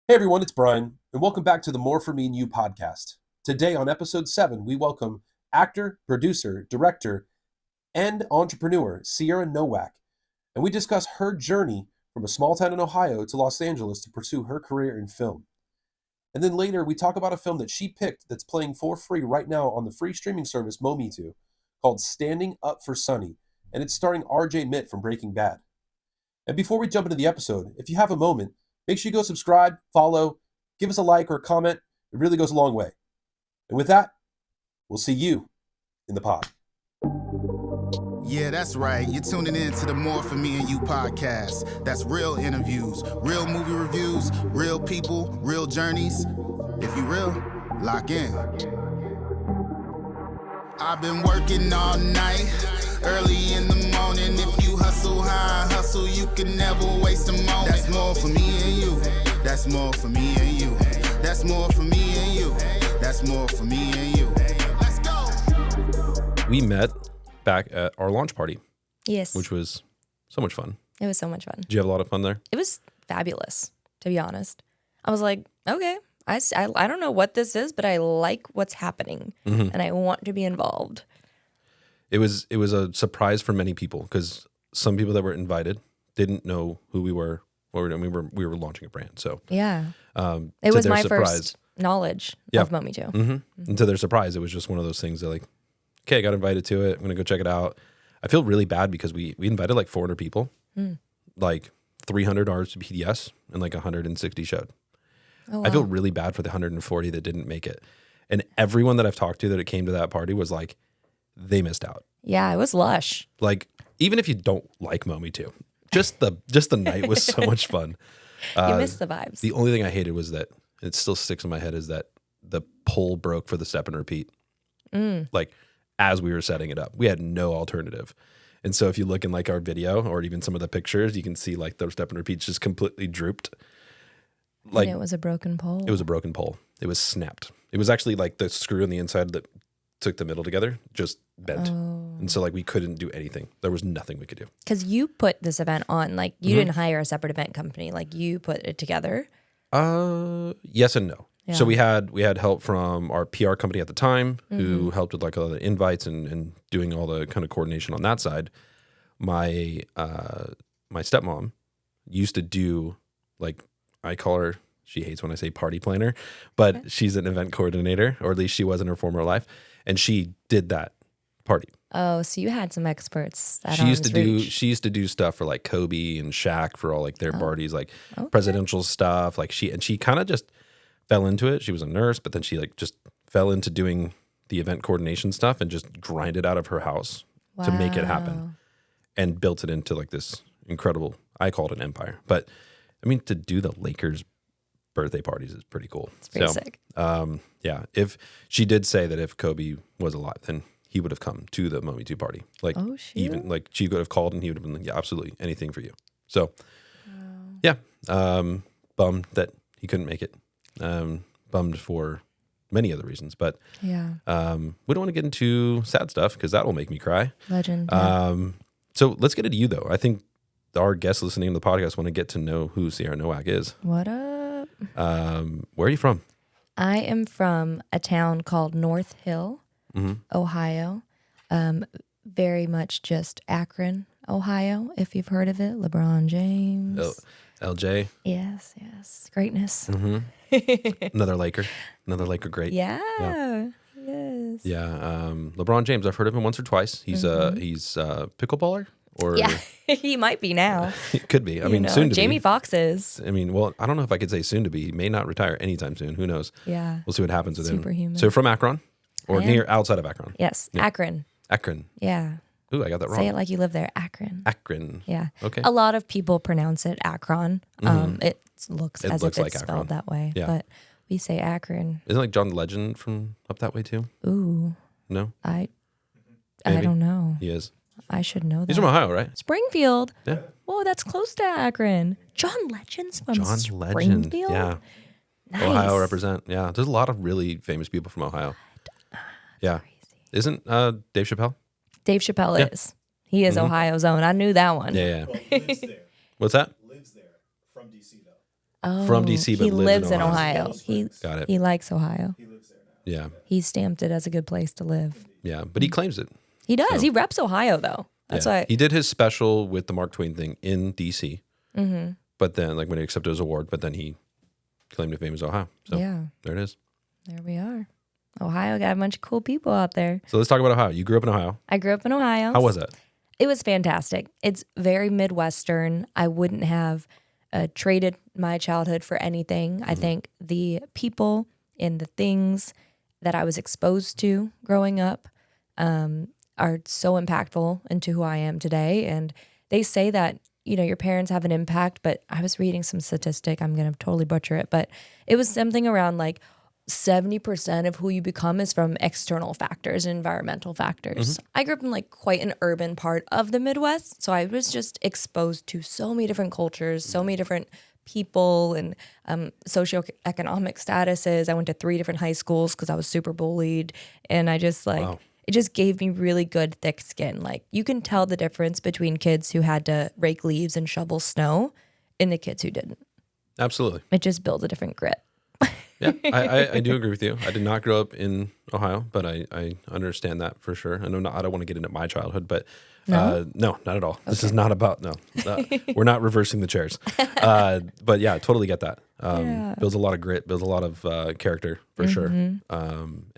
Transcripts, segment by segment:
Hey everyone, it's Brian, and welcome back to the More For Me and You podcast. Today on episode 7, we welcome actor, producer, director, and entrepreneur Sierra Nowak, and we discuss her journey from a small town in Ohio to Los Angeles to pursue her career in film. And then later, we talk about a film that she picked that's playing for free right now on the free streaming service Mometu, called Standing Up for Sunny, and it's starring RJ Mitt from Breaking Bad. And before we jump into the episode, if you have a moment, make sure you go subscribe, follow, give us a like or a comment. It really goes a long way. And with that, we'll see you in the pod. Yeah, that's right. You're tuning in to the More For Me and You podcast. That's real interviews, real movie reviews, real people, real journeys. If you real, lock in. I've been working all night, early in the morning. If you hustle high, hustle, you can never waste a moment. That's more for me and you. That's more for me and you. That's more for me and you. That's more for me and you. Let's go. We met back at our launch party. Yes. Which was so much fun. It was so much fun. Did you have a lot of fun there? It was fabulous, to be honest. I was like, okay, I don't know what this is, but I like what's happening, and I want to be involved. It was a surprise for many people because some people that were invited didn't know who we were. We were launching a brand, so yeah, it was my surprise, first knowledge of Mometu. And to their surprise, it was just one of those things that like, okay, I got invited to it. I'm gonna go check it out. I feel really bad because we invited like 400 people, like 300 RSVPs and like 160 showed. Oh, wow. I feel really bad for the 140 that didn't make it, and everyone that I've talked to that came to that party was like, they missed out. Yeah, it was lush. Like, even if you don't like Mometu, just the night was so much fun. You missed the vibes. The only thing I hated was that, and it still sticks in my head, is that the pole broke for the step and repeat. Like, as we were setting it up, we had no alternative. And so if you look in like our video or even some of the pictures, you can see like those step and repeats just completely drooped. Like, and it was a broken pole. It was a broken pole. It was snapped. It was actually like the screw on the inside that took the middle together just bent. And so like we couldn't do anything. There was nothing we could do. Because you put this event on, like you didn't hire a separate event company, like you put it together. Yes and no. Yeah. So we had help from our PR company at the time who helped with like all the invites and doing all the kind of coordination on that side. My stepmom used to do, like, I call her, she hates when I say party planner, but she's an event coordinator, or at least she was in her former life, and she did that party. Oh, so you had some experts. She used to do stuff for like Kobe and Shaq for all like their parties, like presidential stuff. Like she kind of just fell into it. She was a nurse, but then she like just fell into doing the event coordination stuff and just grinded out of her house to make it happen, and built it into like this incredible, I call it an empire. But I mean, to do the Lakers birthday parties is pretty cool. It's pretty sick. Yeah. If she did say that if Kobe was alive, then he would have come to the Mometu party. Like, even like she could have called and he would have been like, yeah, absolutely anything for you. So yeah, bummed that he couldn't make it. Bummed for many other reasons, but yeah, we don't want to get into sad stuff because that will make me cry. Legend. So let's get into you though. I think our guests listening to the podcast want to get to know who Sierra Nowak is. What up? Where are you from? I am from a town called North Hill, Ohio. Very much just Akron, Ohio, if you've heard of it. LeBron James. Oh, LJ. Yes. Greatness. Another Laker great. Yeah. Yes. Yeah. LeBron James, I've heard of him once or twice. He's a pickleballer. Or yeah, he might be now. It could be. I mean, soon to be. Jamie Foxx is. I mean, well, I don't know if I could say soon to be. He may not retire anytime soon. Who knows? Yeah. We'll see what happens with Superhuman. him. So from Akron? Or outside of Akron? Yes, yeah. Akron. Yeah. Ooh, I got that wrong. Say it like you live there. Akron. Yeah. Okay. A lot of people pronounce it Akron. It looks as if it's like spelled Akron. that way. Yeah. But we say Akron. Isn't like John Legend from up that way too? Ooh. No? I Maybe. don't know. He is. I should know that. He's from Ohio, right? Springfield. Yeah. Whoa, that's close to Akron. John Legend's from Springfield? Legend. Yeah. Nice. Ohio represent. Yeah. There's a lot of really famous people from Ohio. Yeah. Crazy. Isn't Dave Chappelle? Dave Chappelle is. He is Ohio's own. I knew that one. Yeah. Well, lives there. What's that? Lives there from DC though. from DC, but he lives in Ohio. Got it. He likes Ohio. Yeah. He stamped it as a good place to live. Yeah. But he claims it. He does. So- He reps Ohio, though. That's why. He did his special with the Mark Twain thing in DC. Mm-hmm. But then, like, when he accepted his award, but then he claimed to fame as Ohio. So Yeah. there it is. There we are. Ohio got a bunch of cool people out there. So let's talk about Ohio. You grew up in Ohio. I grew up in Ohio. How was that? It was fantastic. It's very Midwestern. I wouldn't have traded my childhood for anything. I think the people and the things that I was exposed to growing up are so impactful into who I am today. And they say that, your parents have an impact, but I was reading some statistic. I'm going to totally butcher it, but it was something around like 70% of who you become is from external factors and environmental factors. I grew up in like quite an urban part of the Midwest. So I was just exposed to so many different cultures, so many different people and socioeconomic statuses. I went to 3 different high schools because I was super bullied. And I just Wow. it just gave me really good thick skin. Like you can tell the difference between kids who had to rake leaves and shovel snow and the kids who didn't. Absolutely. It just builds a different grit. Yeah, I do agree with you. I did not grow up in Ohio, but I understand that for sure. I don't want to get into my childhood, but no, not at all. This is not about, we're not reversing the chairs. But yeah, I totally get that. Builds a lot of grit, builds a lot of character for sure. And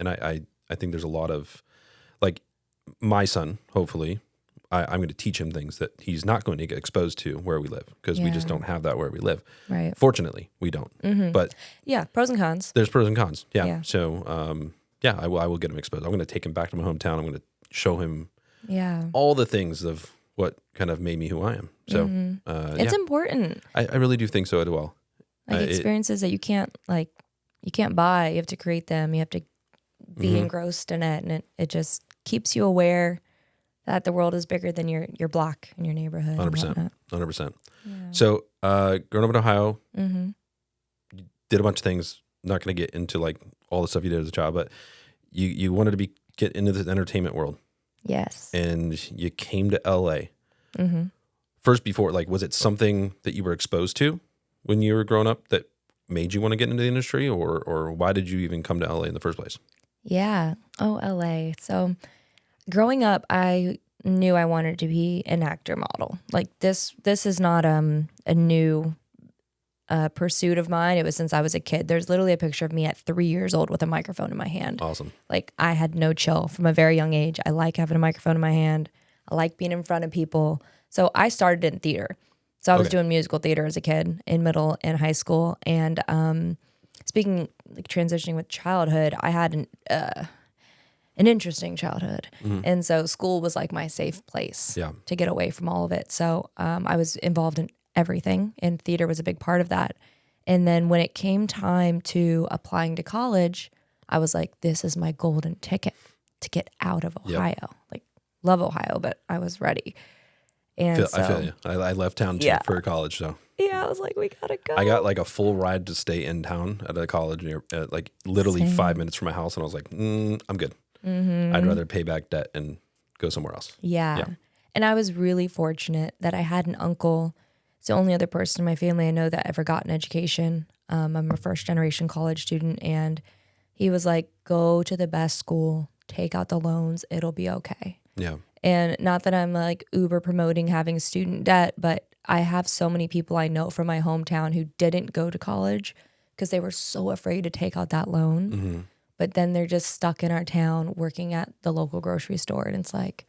I think there's a lot of, like, my son, hopefully, I'm going to teach him things that he's not going to get exposed to where we live because we just don't have that where we live. Right. Fortunately, we don't. But Yeah, pros and cons. there's pros and cons. Yeah. Yeah. So, I will get him exposed. I'm going to take him back to my hometown. I'm going to show him Yeah. all the things of what kind of made me who I am. So, It's important. I really do think so as well. Like experiences that you can't buy. You have to create them. You have to be engrossed in it. And it just keeps you aware that the world is bigger than your block and your neighborhood. 100%. 100%. So, growing up in Ohio, you did a bunch of things. Not going to get into like all the stuff you did as a child, but you wanted to get into the entertainment world. Yes. And you came to LA. First, before, like, was it something that you were exposed to when you were growing up that made you want to get into the industry, or why did you even come to LA in the first place? Yeah. Oh, LA. So growing up, I knew I wanted to be an actor model. Like this is not a new pursuit of mine. It was since I was a kid. There's literally a picture of me at 3 years old with a microphone in my hand. Awesome. Like I had no chill from a very young age. I like having a microphone in my hand. I like being in front of people. So I started in theater. So I was doing musical theater as a kid in middle and high school. And speaking, like transitioning with childhood, I had an interesting childhood. And so school was like my safe place to get away from all of it. So I was involved in everything, and theater was a big part of that. And then when it came time to applying to college, I was like, this is my golden ticket to get out of Ohio. Like, love Ohio, but I was ready. And I feel you. I left town too for college, so. Yeah, I was like, we gotta go. I got like a full ride to stay in town at a college near, like literally 5 minutes from my house, and I was like, I'm good. I'd rather pay back debt and go somewhere else. Yeah. And I was really fortunate that I had an uncle. It's the only other person in my family I know that ever got an education. I'm a first generation college student, and he was like, go to the best school, take out the loans, it'll be okay. Yeah. And not that I'm like uber promoting having student debt, but I have so many people I know from my hometown who didn't go to college because they were so afraid to take out that loan. But then they're just stuck in our town working at the local grocery store. And it's like,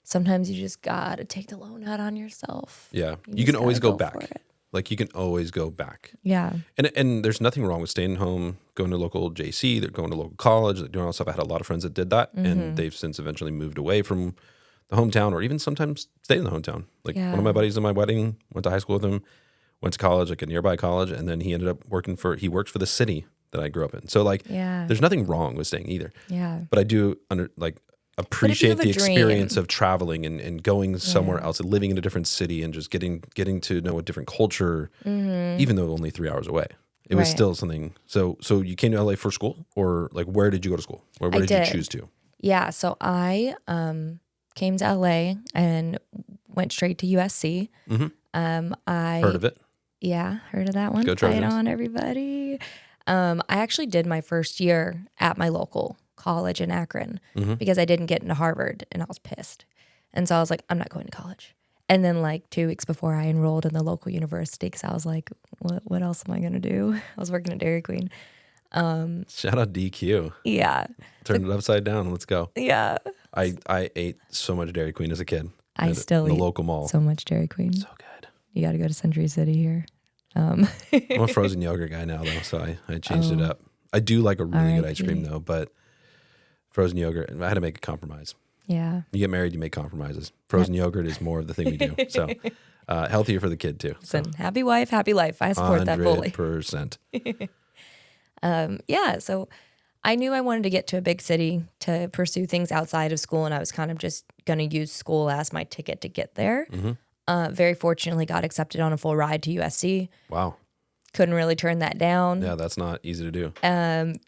sometimes you just got to take the loan out on yourself. Yeah. You just can always gotta go go for back. it. Like you can always go back. Yeah. And there's nothing wrong with staying home, going to local JC, they're going to local college, they're doing all that stuff. I had a lot of friends that did that, and they've since eventually moved away from the hometown, or even sometimes stayed in the hometown. Like one of my buddies in my wedding went to high school with him, went to college, like a nearby college, and then he ended up working for the city that I grew up in. So like, there's nothing wrong with staying either. Yeah. But I do appreciate have a the experience dream. of traveling and going somewhere else and living in a different city and just getting to know a different culture, even though only 3 hours away. It was still something. So you came to LA for school, or like where did you go to school? Or where did you choose to? Yeah. So I came to LA and went straight to USC. I Heard of it? Yeah, heard of that one? Go Fight Trojans. on, everybody. I actually did my first year at my local college in Akron because I didn't get into Harvard, and I was pissed. And so I was like, I'm not going to college. And then like 2 weeks before, I enrolled in the local university because I was like, what else am I going to do? I was working at Dairy Queen. Shout out DQ. Yeah. Turn it upside down. Let's go. Yeah. I ate so much Dairy Queen as a kid. I still in the eat local mall. so much Dairy Queen. So good. You got to go to Century City here. I'm a frozen yogurt guy now, though, so I changed it up. I do like a really good ice cream, though, but frozen yogurt, I had to make a compromise. Yeah. You get married, you make compromises. Frozen yogurt is more of the thing we do. So healthier for the kid, too. Listen, happy wife, happy life. I support that fully. 100%. Yeah, so I knew I wanted to get to a big city to pursue things outside of school, and I was kind of just going to use school as my ticket to get there. Very fortunately got accepted on a full ride to USC. Wow. Couldn't really turn that down. Yeah, that's not easy to do.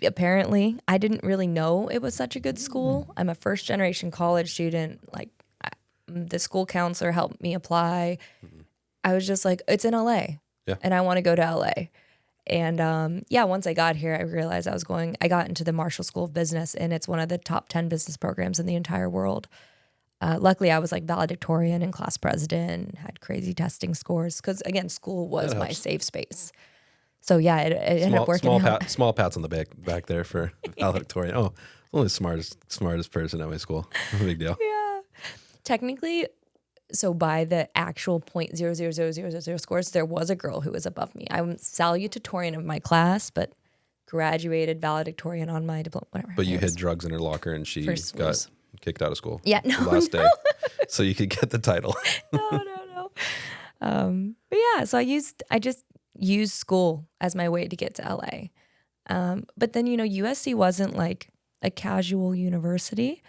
Apparently, I didn't really know it was such a good school. I'm a first-generation college student. Like, the school counselor helped me apply. I was just like, it's in LA, and I want to go to LA. And once I got here, I realized I got into the Marshall School of Business, and it's one of the top 10 business programs in the entire world. Luckily, I was like valedictorian and class president, had crazy testing scores because, again, school was my safe space. So, yeah, it ended up working out. Small pats on the back there for valedictorian. Oh, only the smartest person at my school. No big deal. Yeah. Technically, so by the actual 0.00000 scores, there was a girl who was above me. I'm salutatorian of my class, but graduated valedictorian on my diploma, whatever. But you hid drugs in her locker and she got kicked out of school. Yeah, no, the last day. So you could get the title. No. But yeah, so I just used school as my way to get to LA. But then, USC wasn't like a casual university.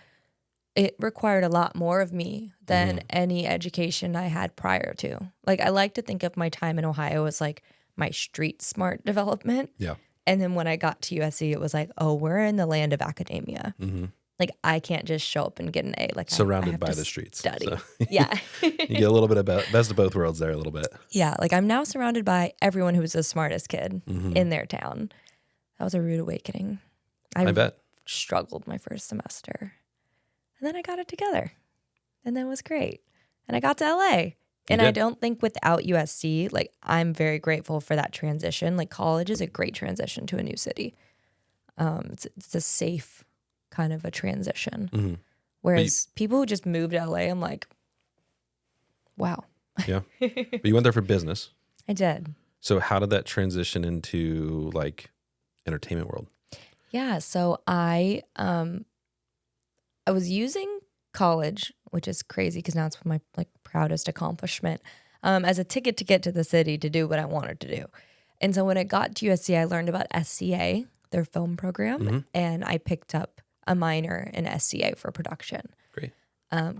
It required a lot more of me than any education I had prior to. Like, I like to think of my time in Ohio as like my street smart development. Yeah. And then when I got to USC, it was like, oh, we're in the land of academia. Like, I can't just show up and get an A. Like, surrounded I have by to the streets. study. So. Yeah. You get a little bit of best of both worlds there a little bit. Yeah. Like, I'm now surrounded by everyone who's the smartest kid in their town. That was a rude awakening. I bet. Struggled my first semester. And then I got it together. And that was great. And I got to LA. And I don't think without USC, like, I'm very grateful for that transition. Like, college is a great transition to a new city. It's a safe kind of a transition. Whereas people who just moved to LA, I'm like, wow. Yeah. But you went there for business. I did. So how did that transition into like entertainment world? Yeah. So I was using college, which is crazy because now it's my like proudest accomplishment, as a ticket to get to the city to do what I wanted to do. And so when I got to USC, I learned about SCA, their film program, and I picked up a minor in SCA for production. Great.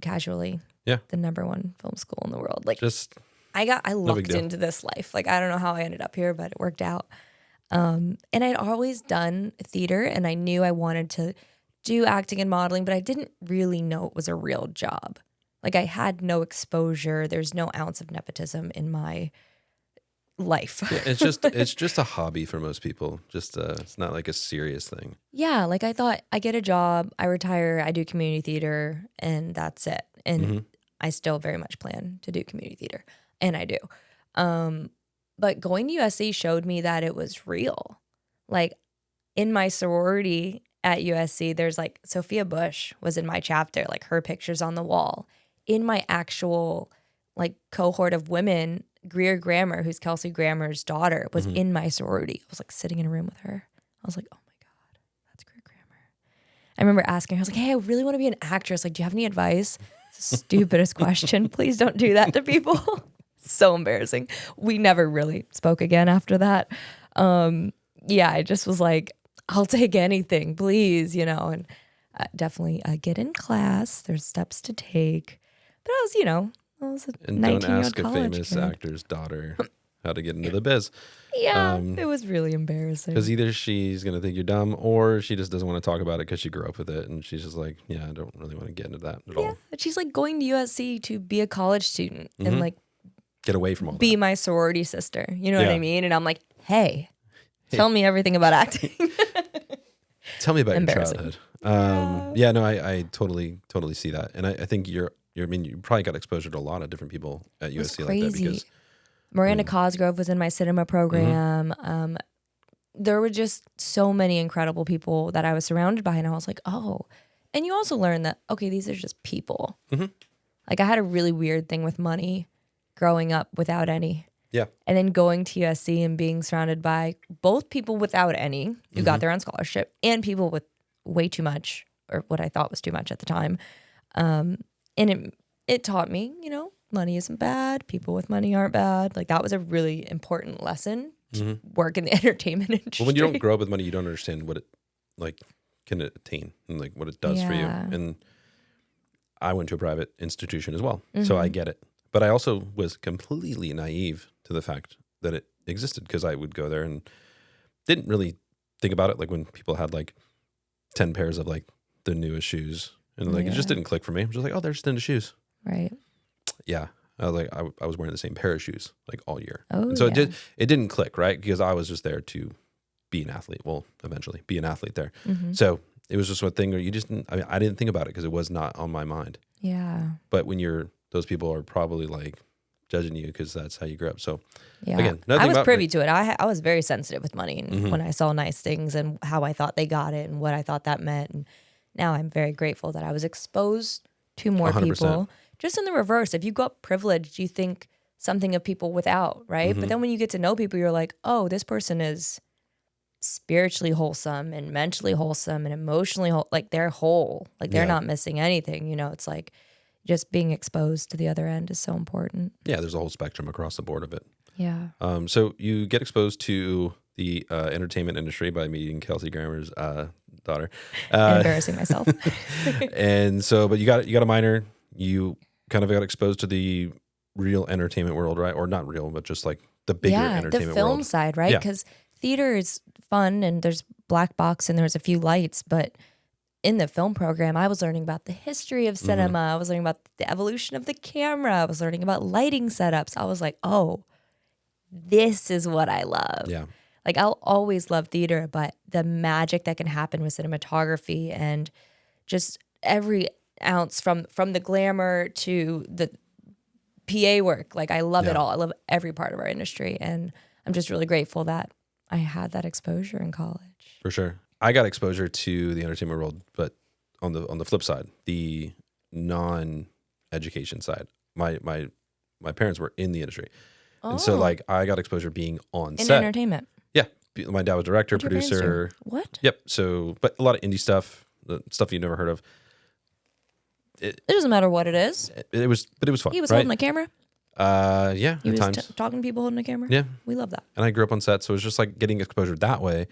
Casually. Yeah. The #1 film school in the world. Like, just I lucked into this life. Like, I don't know how I ended up here, but it worked out. And I'd always done theater, and I knew I wanted to do acting and modeling, but I didn't really know it was a real job. Like, I had no exposure. There's no ounce of nepotism in my life. Yeah, it's just a hobby for most people. Just it's not like a serious thing. Yeah, like I thought I get a job, I retire, I do community theater, and that's it. And I still very much plan to do community theater, and I do. But going to USC showed me that it was real. Like, in my sorority at USC, there's like Sophia Bush was in my chapter, like her picture's on the wall. In my actual like cohort of women, Greer Grammer, who's Kelsey Grammer's daughter, was in my sorority. I was like sitting in a room with her. I was like, oh my God, that's Greer Grammer. I remember asking her, I was like, hey, I really want to be an actress. Like, do you have any advice? It's the stupidest question. Please don't do that to people. So embarrassing. We never really spoke again after that. Yeah, I just was like, I'll take anything, please, and definitely get in class. There's steps to take. But I was a And 19-year-old don't ask a college famous kid. actor's daughter how to get into the biz. Yeah, it was really embarrassing. Because either she's going to think you're dumb or she just doesn't want to talk about it because she grew up with it. And she's just like, yeah, I don't really want to get into that at all. But she's like going to USC to be a college student and like get away from all be that. my sorority sister. You know what Yeah. I mean? And I'm like, hey, tell me everything about acting. Tell me about your Embarrassing. childhood. No, I totally see that, and I think I mean, you probably got exposure to a lot of different people at It was USC like that crazy. because Miranda Cosgrove was in my cinema program. There were just so many incredible people that I was surrounded by, and I was like, oh. And you also learn that, okay, these are just people. Like I had a really weird thing with money growing up without any. yeah, And then going to USC and being surrounded by both people without any who got there on scholarship and people with way too much, or what I thought was too much at the time. And it taught me, money isn't bad. People with money aren't bad. Like that was a really important lesson to work in the entertainment industry. Well, when you don't grow up with money, you don't understand what it like can attain and like what it does for you. Yeah. And I went to a private institution as well, so I get it. But I also was completely naive to the fact that it existed because I would go there and didn't really think about it. Like when people had like 10 pairs of like the newest shoes, and like it just didn't click for me. I was just like, oh, they're just into shoes. Right. Yeah. I was like, I was wearing the same pair of shoes like all year. Oh, and so yeah. it didn't click, right? Because I was just there to be an athlete. Well, eventually be an athlete there. So it was just one thing where I didn't think about it because it was not on my mind. Yeah. But when those people are probably like judging you because that's how you grew up. So Yeah. again, I was privy to it. I was very sensitive with money and when I saw nice things and how I thought they got it and what I thought that meant. And now I'm very grateful that I was exposed to more 100%. people. Just in the reverse, if you go up privileged, you think something of people without, right? But then when you get to know people, you're like, oh, this person is spiritually wholesome and mentally wholesome and emotionally like they're whole. Like they're not missing anything. It's like just being exposed to the other end is so important. Yeah, there's a whole spectrum across the board of it. Yeah. So you get exposed to the entertainment industry by meeting Kelsey Grammer's daughter. Embarrassing myself. And so, but you got a minor. You kind of got exposed to the real entertainment world, right? Or not real, but just like the bigger entertainment the film world. side, right? Yeah. Because theater is fun and there's black box and there's a few lights, but in the film program, I was learning about the history of cinema. I was learning about the evolution of the camera. I was learning about lighting setups. I was like, oh, this is what I love. Yeah. Like I'll always love theater, but the magic that can happen with cinematography and just every ounce from the glamour to the PA work. Like I love it all. I love every part of our industry. And I'm just really grateful that I had that exposure in college. For sure. I got exposure to the entertainment world, but on the flip side, the non-education side. My parents were in the industry. And so like I got exposure being on In set. entertainment. Yeah. My dad was director, What'd your parents producer. do? What? Yep. So, but a lot of indie stuff, the stuff you never heard of. It doesn't matter what it is. It was fun. He was right? holding a camera. Yeah, He at was times. talking to people holding a camera. Yeah. We love that. And I grew up on set, so it was just like getting exposure that way,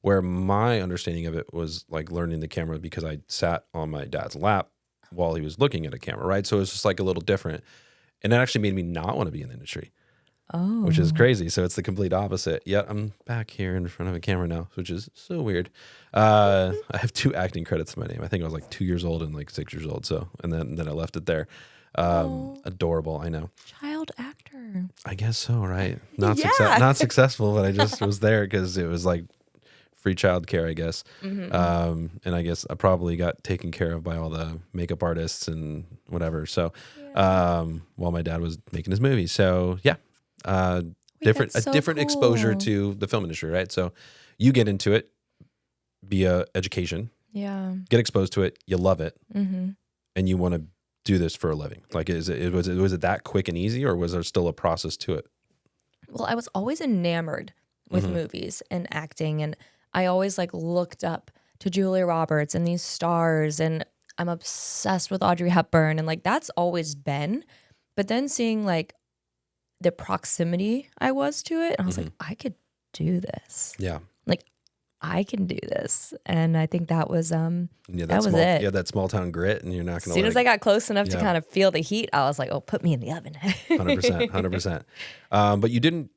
where my understanding of it was like learning the camera because I sat on my dad's lap while he was looking at a camera, right? So it was just like a little different. And it actually made me not want to be in the industry. Oh. Which is crazy. So it's the complete opposite. Yet I'm back here in front of a camera now, which is so weird. I have 2 acting credits to my name. I think I was like 2 years old and like 6 years old. So, and then I left it there. Adorable. I know. Child actor. I guess so, right? Yeah. Not successful, but I just was there because it was like free childcare, I guess. And I guess I probably got taken care of by all the makeup artists and whatever. So, while my dad was making his movie. So yeah, different that's so different exposure cool. to the film industry, right? So you get into it via education, Yeah. get exposed to it, you love it, and you want to do this for a living. Like, was it that quick and easy, or was there still a process to it? Well, I was always enamored with movies and acting, and I always like looked up to Julia Roberts and these stars, and I'm obsessed with Audrey Hepburn, and like that's always been. But then seeing like the proximity I was to it, and I was like, I could do this. Yeah. Like I can do this, and I think that was Yeah, that was small, it. Yeah, that small town grit, and you're not As going to. soon as I got close enough to Yeah. kind of feel the heat, I was like, "Oh, put me in the oven." 100%. But you didn't.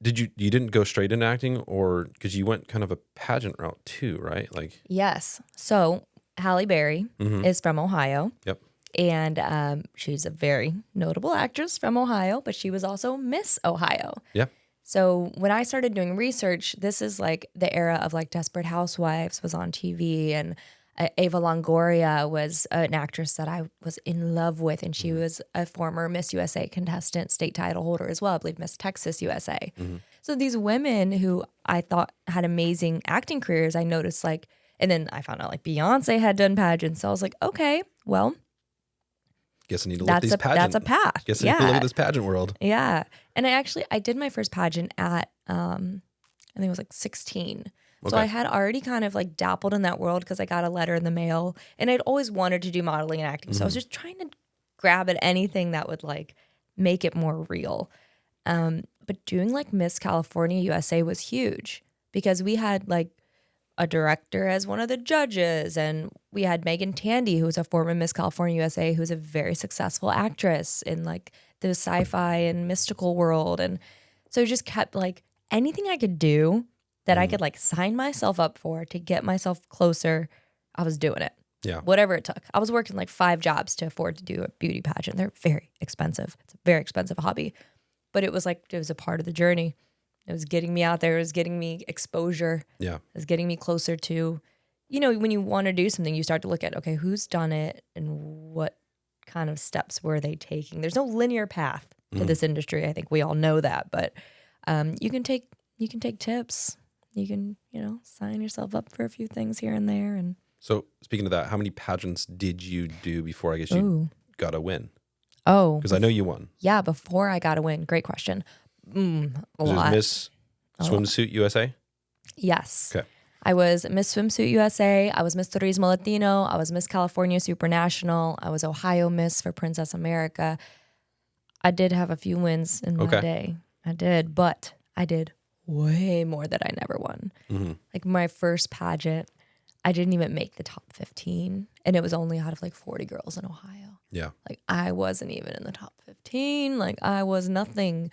You didn't go straight into acting, or because you went kind of a pageant route too, right? Like, Yes. So Halle Berry is from Ohio. Yep. And she's a very notable actress from Ohio, but she was also Miss Ohio. Yeah. So when I started doing research, this is like the era of like Desperate Housewives was on TV, and Ava Longoria was an actress that I was in love with, and she was a former Miss USA contestant, state title holder as well, I believe Miss Texas USA. So these women who I thought had amazing acting careers, I noticed like, and then I found out like Beyonce had done pageants. So I was like, okay, well, Guess I need to look at these that's a path. Guess I need to look at this pageant world. Yeah. And I did my first pageant at, I think it was like 16. So Okay. I had already kind of like dabbled in that world because I got a letter in the mail, and I'd always wanted to do modeling and acting. So I was just trying to grab at anything that would like make it more real. But doing like Miss California USA was huge because we had like a director as one of the judges, and we had Megan Tandy, who was a former Miss California USA, who's a very successful actress in like the sci-fi and mystical world. And so it just kept like anything I could do that I could like sign myself up for to get myself closer, I was doing it. Yeah. Whatever it took. I was working like 5 jobs to afford to do a beauty pageant. They're very expensive. It's a very expensive hobby. But it was like, it was a part of the journey. It was getting me out there. It was getting me exposure. Yeah. It was getting me closer to, you know, when you want to do something, you start to look at, okay, who's done it and what kind of steps were they taking? There's no linear path to this industry. I think we all know that. But you can take tips. You can, you know, sign yourself up for a few things here and there. And So speaking of that, how many pageants did you do before I guess you got a win? oh, Because I know you won. yeah, before I got a win. Great question. A It was lot. Miss Swimsuit USA. Yes. Okay. I was Miss Swimsuit USA. I was Miss Turismo Latino. I was Miss California Super National. I was Ohio Miss for Princess America. I did have a few wins in my day. I did, but I did way more that I never won. Like my first pageant, I didn't even make the top 15, and it was only out of like 40 girls in Ohio. Yeah. Like I wasn't even in the top 15. Like I was nothing.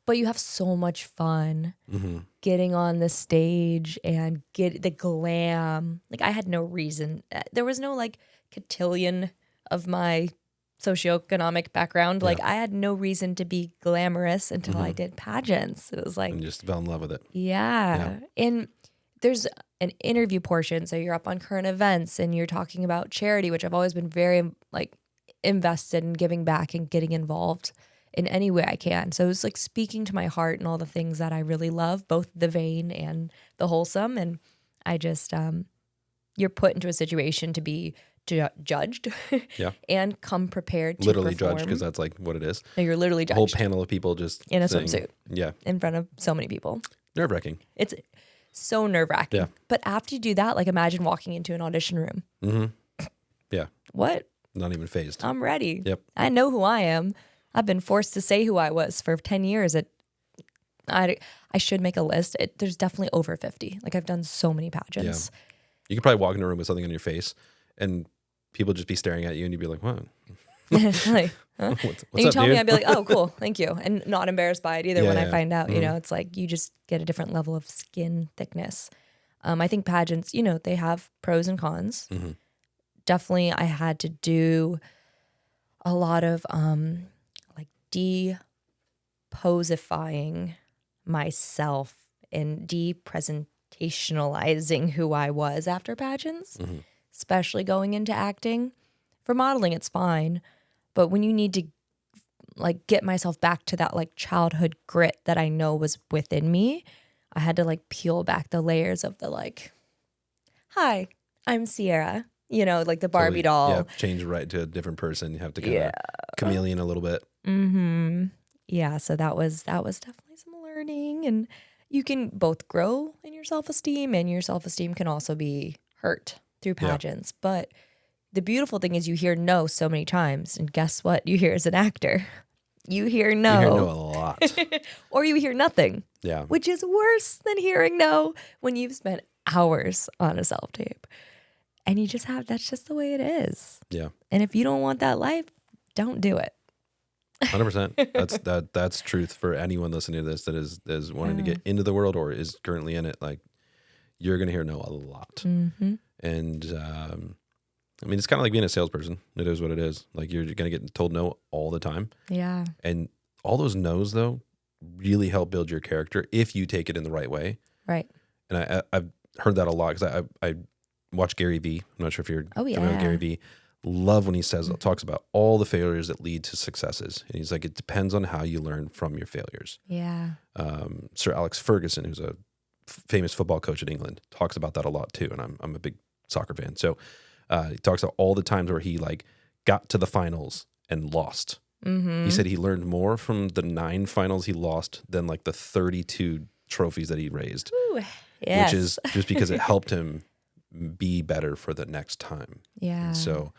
But you have so much fun getting on the stage and get the glam. Like I had no reason. There was no like cotillion of my socioeconomic background. Like I had no reason to be glamorous until I did pageants. It was like, And just fell in love with it. yeah. And there's an interview portion. So you're up on current events and you're talking about charity, which I've always been very like invested in giving back and getting involved in any way I can. So it's like speaking to my heart and all the things that I really love, both the vain and the wholesome. And I just, you're put into a situation to be judged Yeah. and come prepared to Literally perform. judged, because that's like what it is. No, you're literally A whole judged panel of people just in a saying- swimsuit Yeah. in front of so many people. Nerve-wracking. It's so nerve-wracking. Yeah. But after you do that, like imagine walking into an audition room. Yeah. What? Not even phased. I'm ready. Yep. I know who I am. I've been forced to say who I was for 10 years. I should make a list. There's definitely over 50. Like I've done so many pageants. You could probably walk in a room with something on your face and people just be staring at you and you'd be like, what? Like, huh? What's And you up, tell dude? me, I'd be like, oh, cool, thank you. And not embarrassed by it either Yeah, when yeah. I find out, you know, it's like you just get a different level of skin thickness. I think pageants, you know, they have pros and cons. Definitely I had to do a lot of like deposifying myself and depresentationalizing who I was after pageants, especially going into acting. For modeling, it's fine. But when you need to like get myself back to that like childhood grit that I know was within me, I had to like peel back the layers of the like, hi, I'm Sierra. You know, like the Barbie doll. Yeah, change right to a different person. You have to kind of chameleon a little bit. Yeah, so that was definitely some learning, and you can both grow in your self-esteem, and your self-esteem can also be hurt through pageants. But the beautiful thing is you hear no so many times, and guess what you hear as an actor? You hear no. You hear no a lot. Or you hear nothing, Yeah. which is worse than hearing no when you've spent hours on a self-tape. And you just that's just the way it is. Yeah. And if you don't want that life, don't do it. 100%. That's truth for anyone listening to this that is wanting to get into the world or is currently in it. Like, you're gonna hear no a lot, and I mean, it's kind of like being a salesperson. It is what it is. Like you're going to get told no all the time. Yeah. And all those no's though really help build your character if you take it in the right way. Right. And I've heard that a lot because I watch Gary Vee. I'm not sure if you're familiar with Gary Vee. Love when he talks about all the failures that lead to successes. And he's like, it depends on how you learn from your failures. Yeah. Sir Alex Ferguson, who's a famous football coach in England, talks about that a lot too. And I'm a big soccer fan. So he talks about all the times where he like got to the finals and lost. Mm-hmm. He said he learned more from the 9 finals he lost than like the 32 trophies that he raised. Ooh, yes. Which is just because it helped him be better for the next time. Yeah. And so,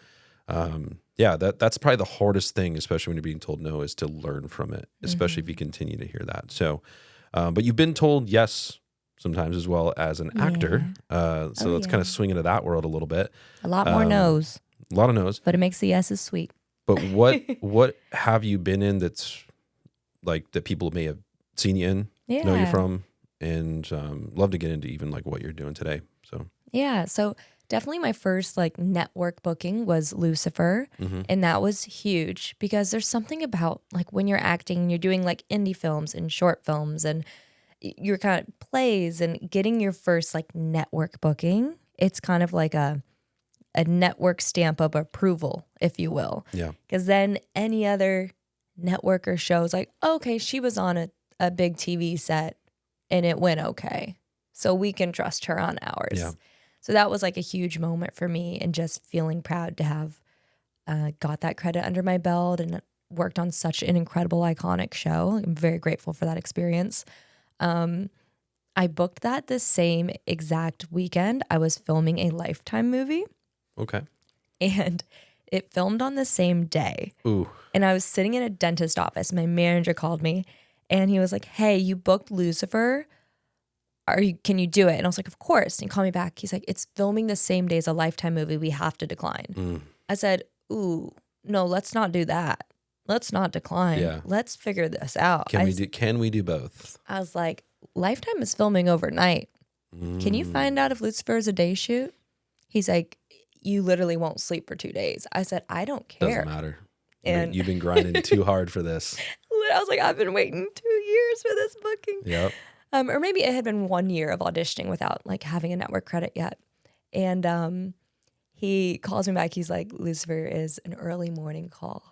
that's probably the hardest thing, especially when you're being told no, is to learn from it, especially if you continue to hear that. So, but you've been told yes sometimes as well as an actor. So let's kind of swing into that world a little bit. A lot more no's. A lot of no's. But it makes the yeses sweet. But what have you been in that's like that people may have seen you in, know you from, and love to get into even like what you're doing today. So so definitely my first like network booking was Lucifer, and that was huge because there's something about like when you're acting and you're doing like indie films and short films and you're kind of plays and getting your first like network booking. It's kind of like a network stamp of approval, if you will. Yeah. Because then any other network or shows like, okay, she was on a big TV set and it went okay. So we can trust her on ours. Yeah. So that was like a huge moment for me and just feeling proud to have got that credit under my belt and worked on such an incredible, iconic show. I'm very grateful for that experience. I booked that the same exact weekend. I was filming a Lifetime movie. Okay. And it filmed on the same day. Ooh. And I was sitting in a dentist office. My manager called me and he was like, hey, you booked Lucifer. Can you do it? And I was like, of course. And he called me back. He's like, it's filming the same day as a Lifetime movie. We have to decline. I said, ooh, no, let's not do that. Let's not decline. Yeah. Let's figure this out. Can we do both? I was like, Lifetime is filming overnight. Can you find out if Lucifer is a day shoot? He's like, you literally won't sleep for 2 days. I said, I don't care. Doesn't matter. And you've been grinding too hard for this. I was like, I've been waiting 2 years for this booking. Yep. Or maybe it had been 1 year of auditioning without like having a network credit yet. And he calls me back. He's like, Lucifer is an early morning call.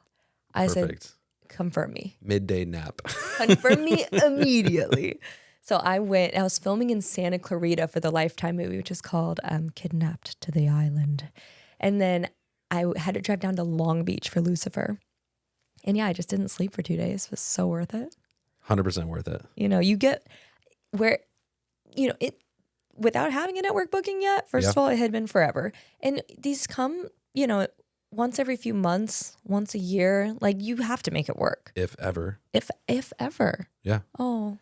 I Perfect. said, confirm me. Midday nap. Confirm me immediately. So I was filming in Santa Clarita for the Lifetime movie, which is called Kidnapped to the Island. And then I had to drive down to Long Beach for Lucifer. And yeah, I just didn't sleep for 2 days. It was so worth it. 100% worth it. You know, you get where, you know, it without having a network booking yet, first of all, it had been forever. And these come, you know, once every few months, once a year. Like you have to make it work. If ever. If ever. Yeah. Oh.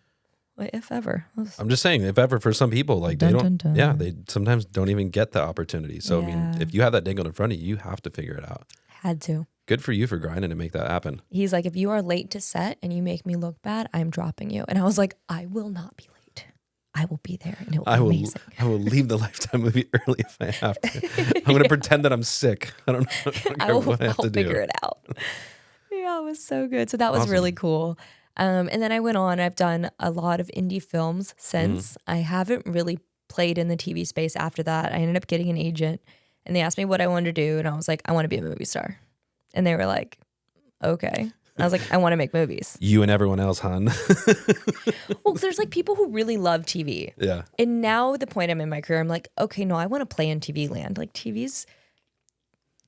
If ever. I'm just saying, if ever for some people, like they don't, they sometimes don't even get the opportunity. So, I mean, if you have that dangled in front of you, you have to figure it out. Had to. Good for you for grinding to make that happen. He's like, if you are late to set and you make me look bad, I'm dropping you. And I was like, I will not be late. I will be there and it will be amazing. I will leave the Lifetime movie early if I have to. I'm going to pretend that I'm sick. I don't know what I have to do. I'll figure it out. Yeah, it was so good. So that was really cool. And then I went on, I've done a lot of indie films since. I haven't really played in the TV space after that. I ended up getting an agent and they asked me what I wanted to do. And I was like, I want to be a movie star. And they were like, okay. I was like, I want to make movies. You and everyone else, hon. Well, there's like people who really love TV. Yeah. And now the point I'm in my career, I'm like, okay, no, I want to play in TV land. Like TV's,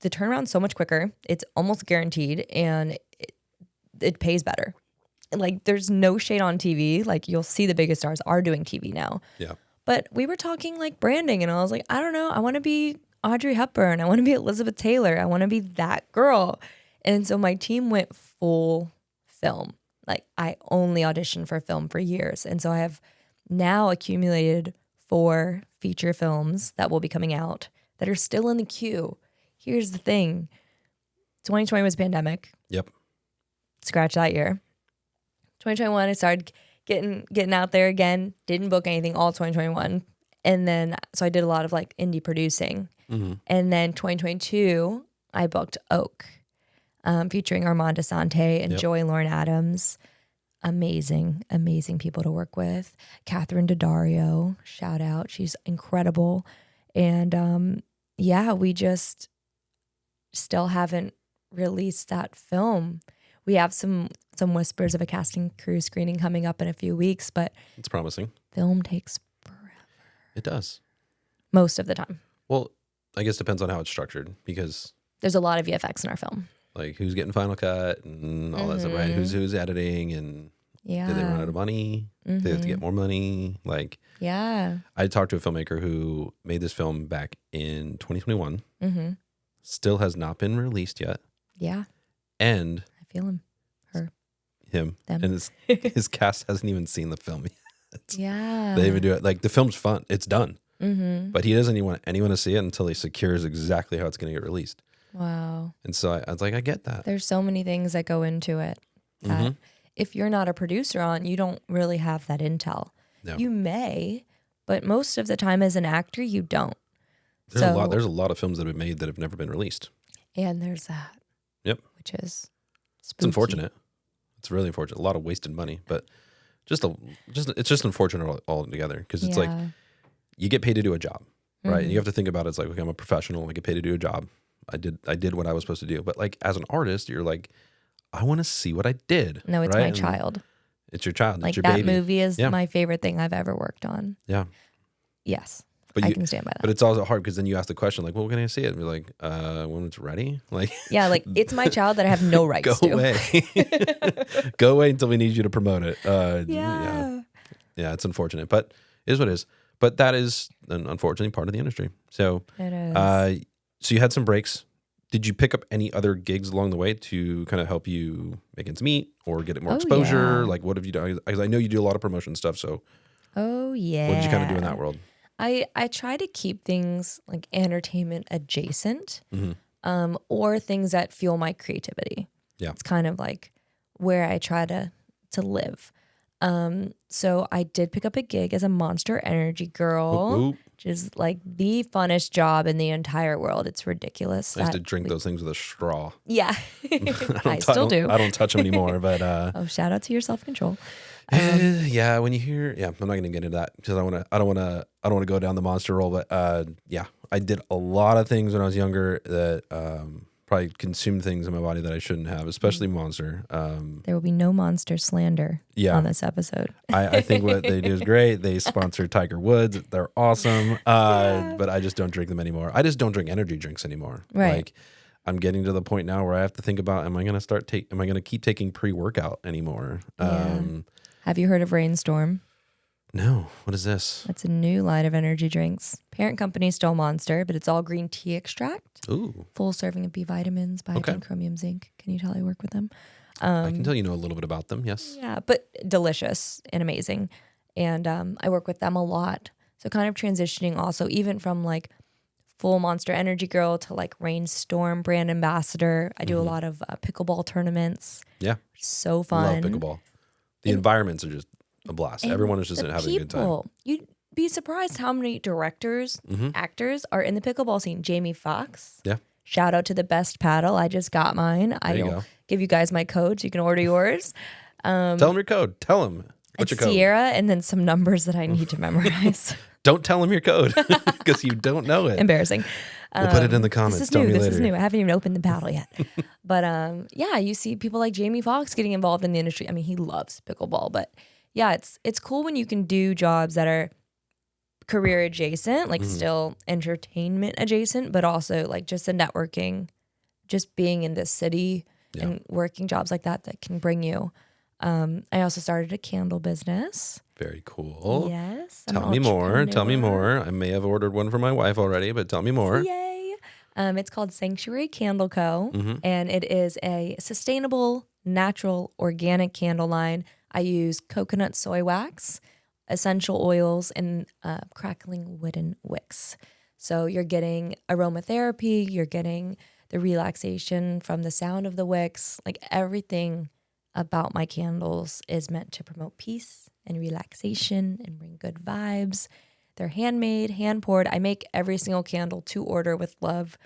the turnaround's so much quicker. It's almost guaranteed and it pays better. Like there's no shade on TV. Like you'll see the biggest stars are doing TV now. Yeah. But we were talking like branding and I was like, I don't know. I want to be Audrey Hepburn. I want to be Elizabeth Taylor. I want to be that girl. And so my team went full film. Like I only auditioned for film for years. And so I have now accumulated 4 feature films that will be coming out that are still in the queue. Here's the thing. 2020 was pandemic. Yep. Scratch that year. 2021, I started getting out there again. Didn't book anything all 2021. And then, so I did a lot of like indie producing. And then 2022, I booked Oak, featuring Armand Asante and Joey Lauren Adams. Amazing, amazing people to work with. Catherine Daddario, shout out. She's incredible. And we just still haven't released that film. We have some whispers of a casting crew screening coming up in a few weeks, but it's promising. Film takes forever. It does. Most of the time. Well, I guess it depends on how it's structured, because there's a lot of VFX in our film. Like who's getting Final Cut and all that stuff, right? Who's editing, and did they run out of money? Did they have to get more money? Like, I talked to a filmmaker who made this film back in 2021. Still has not been released yet. Yeah. And I feel him. Him. Them. And his cast hasn't even seen the film yet. Yeah. They even do it. Like, the film's fun. It's done. But he doesn't even want anyone to see it until he secures exactly how it's going to get released. Wow. And so I was like, I get that. There's so many things that go into it that if you're not a producer on, you don't really have that intel. No. You may, but most of the time as an actor, you don't. There's a lot of films that have been made that have never been released. And there's that. Yep. Which is spooky. It's unfortunate. It's really unfortunate. A lot of wasted money, but it's just unfortunate altogether, because it's like you get paid to do a job, right? And you have to think about it. It's like, okay, I'm a professional. I get paid to do a job. I did what I was supposed to do. But like, as an artist, you're like, I want to see what I did. No, it's right? my And child. it's your child. Like, it's your that baby. movie is my favorite thing I've ever worked on. Yeah. Yes. But I can stand by that. But it's also hard, because then you ask the question, like, well, when can I see it? And we're like, when it's ready? Like, yeah, like, it's my child that I have no rights go to. away. Go away until we need you to promote it. Yeah, it's unfortunate, but it is what it is. But that is, unfortunately, part of the industry. So, it is. So you had some breaks. Did you pick up any other gigs along the way to kind of help you make ends meet or get it more exposure? Yeah. Like, what have you done? Because I know you do a lot of promotion stuff. So, oh yeah. what did you kind of do in that world? I try to keep things like entertainment adjacent, or things that fuel my creativity. Yeah. It's kind of like where I try to live. So I did pick up a gig as a Monster Energy girl, Whoop, whoop. which is like the funnest job in the entire world. It's ridiculous. I used to drink those things with a straw. Yeah, I still do. I don't touch them anymore, but oh, shout out to your self-control. yeah, when you hear, I'm not going to get into that, because I don't want to go down the monster role, but I did a lot of things when I was younger that probably consumed things in my body that I shouldn't have, especially Monster. There will be no monster slander on this episode. I think what they do is great. They sponsor Tiger Woods. They're awesome. But I just don't drink them anymore. I just don't drink energy drinks anymore. Right. Like, I'm getting to the point now where I have to think about, am I going to keep taking pre-workout anymore? Yeah. Have you heard of Rainstorm? No. What is this? That's a new line of energy drinks. Parent company is still Monster, but it's all green tea extract. Ooh. Full serving of B vitamins, biotin, chromium, zinc. Can you tell I work with them? I can tell you know a little bit about them, yes. Yeah, but delicious and amazing. And I work with them a lot. So kind of transitioning also, even from like full Monster Energy girl to like Rainstorm brand ambassador. I do a lot of pickleball tournaments. Yeah. So fun. Love pickleball. The environments are just a blast. Everyone is just having a good time. You'd be surprised how many directors, actors are in the pickleball scene. Jamie Foxx. Yeah. Shout out to the best paddle. I just got mine. I'll give you guys my code so you can order yours. Tell them your code. Tell them. What's your code? Sierra, and then some numbers that I need to memorize. Don't tell them your code, because you don't know it. Embarrassing. We'll put it in the comments. This is Tell new. me This later. is new. I haven't even opened the paddle yet. But you see people like Jamie Foxx getting involved in the industry. I mean, he loves pickleball, but yeah, it's cool when you can do jobs that are career adjacent, like still entertainment adjacent, but also like just the networking, just being in this city and working jobs like that can bring you. I also started a candle business. Very cool. Yes. Tell me more. Tell me more. I may have ordered one for my wife already, but tell me more. Yay. It's called Sanctuary Candle Co. And it is a sustainable, natural, organic candle line. I use coconut soy wax, essential oils, and crackling wooden wicks. So you're getting aromatherapy, you're getting the relaxation from the sound of the wicks. Like, everything about my candles is meant to promote peace and relaxation and bring good vibes. They're handmade, hand poured. I make every single candle to order with love.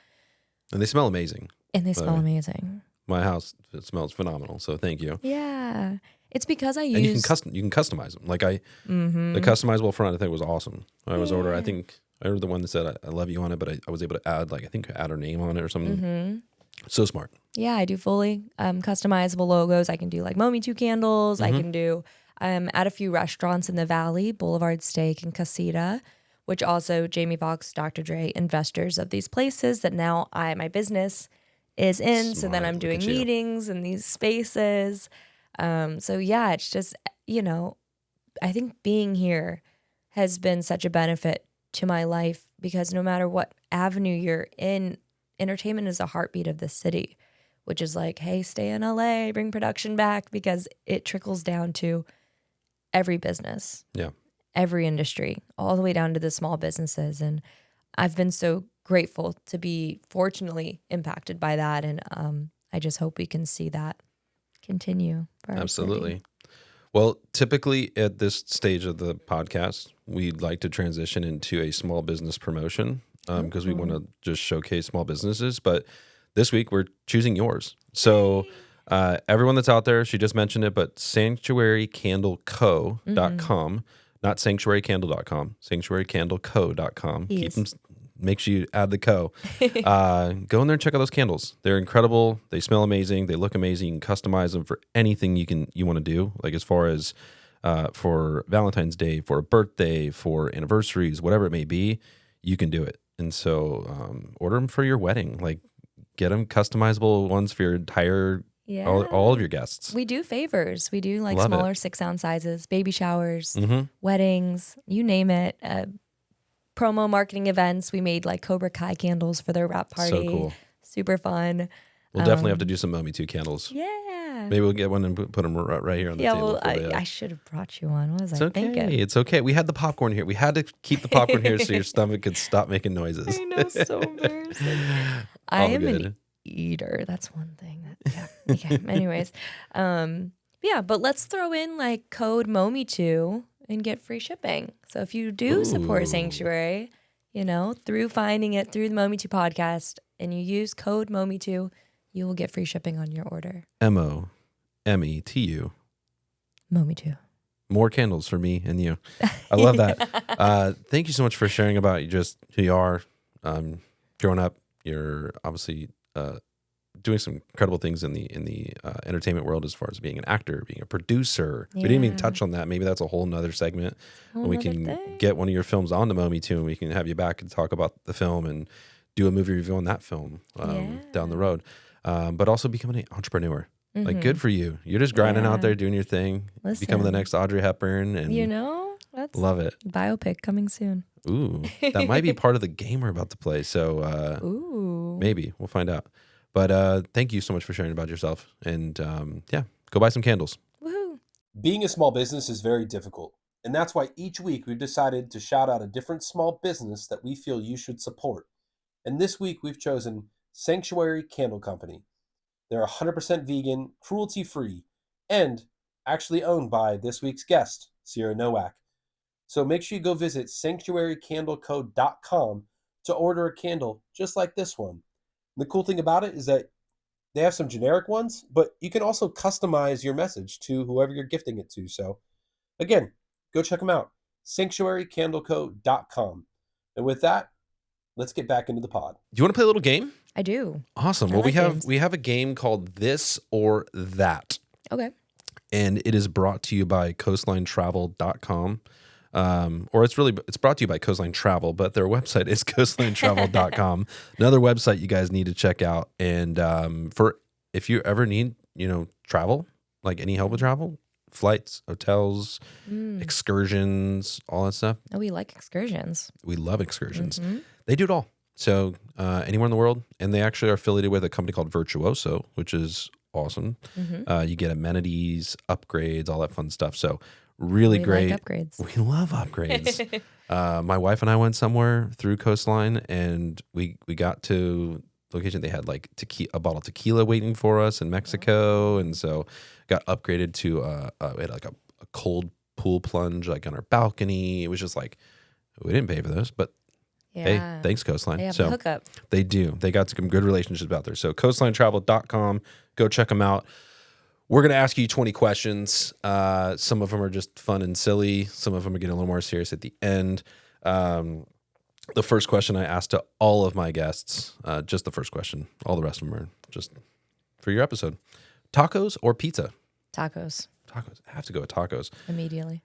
And they smell amazing. And they by the smell way. amazing. My house, it smells phenomenal. So thank you. Yeah. It's because I use... And you can customize them. Like the customizable front, I think was awesome. I was ordered, I think, I ordered the one that said I love you on it, but I was able to add, like, I think add her name on it or something. So smart. Yeah, I do fully customizable logos. I can do like Mometu candles. I can do at a few restaurants in the Valley, Boulevard Steak and Casita, which also Jamie Foxx, Dr. Dre, investors of these places that now my business is in. So then Smart. I'm Look doing at you. meetings in these spaces. So yeah, it's just, I think being here has been such a benefit to my life because no matter what avenue you're in, entertainment is the heartbeat of the city, which is like, hey, stay in LA, bring production back, because it trickles down to every business, every industry, all the way down to the small businesses. And I've been so grateful to be fortunately impacted by that. And I just hope we can see that continue. For our Absolutely. city. Well, typically at this stage of the podcast, we'd like to transition into a small business promotion because we want to just showcase small businesses. But this week we're choosing yours. So everyone that's out there, she just mentioned it, but sanctuarycandleco.com, not sanctuarycandle.com, sanctuarycandleco.com. Yes. Keep them. Make sure you add the co. Go in there and check out those candles. They're incredible. They smell amazing. They look amazing. You can customize them for anything you want to do. Like as far as for Valentine's Day, for a birthday, for anniversaries, whatever it may be, you can do it. And so order them for your wedding. Like get them customizable ones for your entire all of your guests. We do favors. We do like Love smaller it. 6-ounce sizes, baby showers, weddings, you name it. Promo marketing events. We made like Cobra Kai candles for their wrap party. So cool. Super fun. We'll definitely have to do some Mometu candles. Yeah. Maybe we'll get one and put them right here on the Yeah, table. well, for the, I should have brought you one. What was It's I okay. thinking? It's okay. We had the popcorn here. We had to keep the popcorn here so your stomach could stop making noises. I know, so embarrassing. I All am good. an eater. That's one thing. Okay. Anyways, yeah, but let's throw in like code Mometu and get free shipping. So if you do support Ooh. Sanctuary, through finding it through the Mometu podcast, and you use code Mometu, you will get free shipping on your order. MOMETU. Mometu. More candles for me and you. I love that. Thank you so much for sharing about just who you are. Growing up, you're obviously doing some incredible things in the entertainment world as far as being an actor, being a producer. We didn't even Yeah. touch on that. Maybe that's a whole nother segment. Whole And we nother can thing. get one of your films on the Mometu and we can have you back and talk about the film and do a movie review on that film down the road. But also becoming an entrepreneur. Like, good for you. You're just grinding out Yeah. there, doing your thing, becoming the Listen. next Audrey Hepburn. And That's love it. biopic coming soon. Ooh, that might be part of the game we're about to play. So Ooh. maybe we'll find out. But thank you so much for sharing about yourself. And go buy some candles. Woohoo. Being a small business is very difficult, and that's why each week we've decided to shout out a different small business that we feel you should support. And this week we've chosen Sanctuary Candle Company. They're 100% vegan, cruelty-free, and actually owned by this week's guest, Sierra Nowak. So make sure you go visit sanctuarycandleco.com to order a candle just like this one. And the cool thing about it is that they have some generic ones, but you can also customize your message to whoever you're gifting it to. So again, go check them out, sanctuarycandleco.com. And with that, let's get back into the pod. Do you want to play a little game? I do. Awesome. I Well, like games. we have a game called This or That. Okay. And it is brought to you by coastlinetravel.com. Or it's brought to you by Coastline Travel, but their website is coastlinetravel.com. Another website you guys need to check out. And for if you ever need, travel, like any help with travel, flights, hotels, excursions, all that stuff. Oh, we like excursions. We love excursions. Mm-hmm. They do it all. So anywhere in the world. And they actually are affiliated with a company called Virtuoso, which is awesome. Mm-hmm. You get amenities, upgrades, all that fun stuff. So really We great. like upgrades. We love upgrades. My wife and I went somewhere through Coastline, and we got to location. They had like a bottle of tequila waiting for us in Mexico, and so got upgraded to we had like a cold pool plunge like on our balcony. It was just like We didn't pay for those, but hey, thanks Coastline. They have a hookup. They do. They got some good relationships out there. So coastlinetravel.com. Go check them out. We're going to ask you 20 questions. Some of them are just fun and silly. Some of them are getting a little more serious at the end. The first question I asked to all of my guests, just the first question. All the rest of them are just for your episode. Tacos or pizza? Tacos. Tacos. I have to go with tacos. Immediately.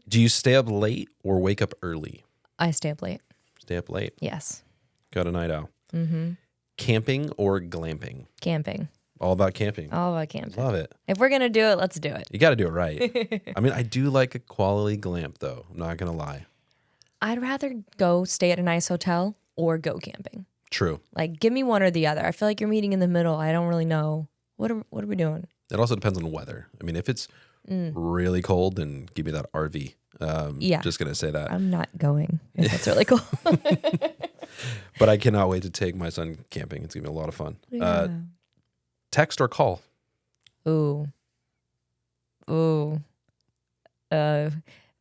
Do you stay up late or wake up early? I stay up late. Stay up late. Yes. Got a night owl. Mm-hmm. Camping or glamping? Camping. All about camping. All about camping. Love it. If we're going to do it, let's do it. You got to do it right. I mean, I do like a quality glamp, though. I'm not going to lie. I'd rather go stay at a nice hotel or go camping. True. Like, give me one or the other. I feel like you're meeting in the middle. I don't really know. What are we doing? It also depends on the weather. I mean, if it's really cold, then give me that RV. Yeah. Just going to say that. I'm not going. If it's really cool. But I cannot wait to take my son camping. It's going to be a lot of fun. Yeah. Text or call? Ooh.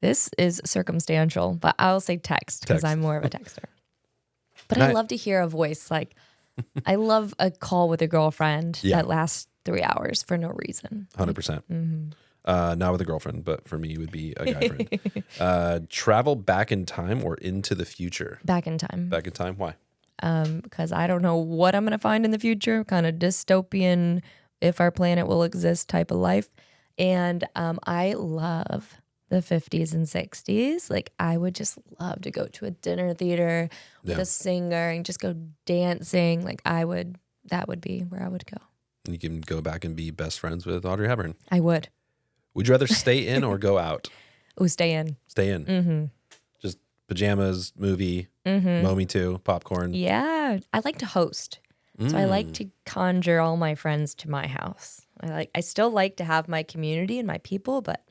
This is circumstantial, but I'll say text because I'm more of a texter. But I love to hear a voice. Like, I love a call with a girlfriend that lasts 3 hours for no reason. 100%. Mm-hmm. Not with a girlfriend, but for me, it would be a guy friend. Travel back in time or into the future? Back in time. Back in time? Why? Because I don't know what I'm going to find in the future, kind of dystopian, if our planet will exist type of life. And I love the 50s and 60s. Like, I would just love to go to a dinner theater with a singer and just go dancing. Like, that would be where I would go. You can go back and be best friends with Audrey Hepburn. I would. Would you rather stay in or go out? Oh, stay in. Stay in. Mm-hmm. Just pajamas, movie, Mm-hmm. Mometu, popcorn. Yeah. I like to host. So I like to conjure all my friends to my house. I still like to have my community and my people, but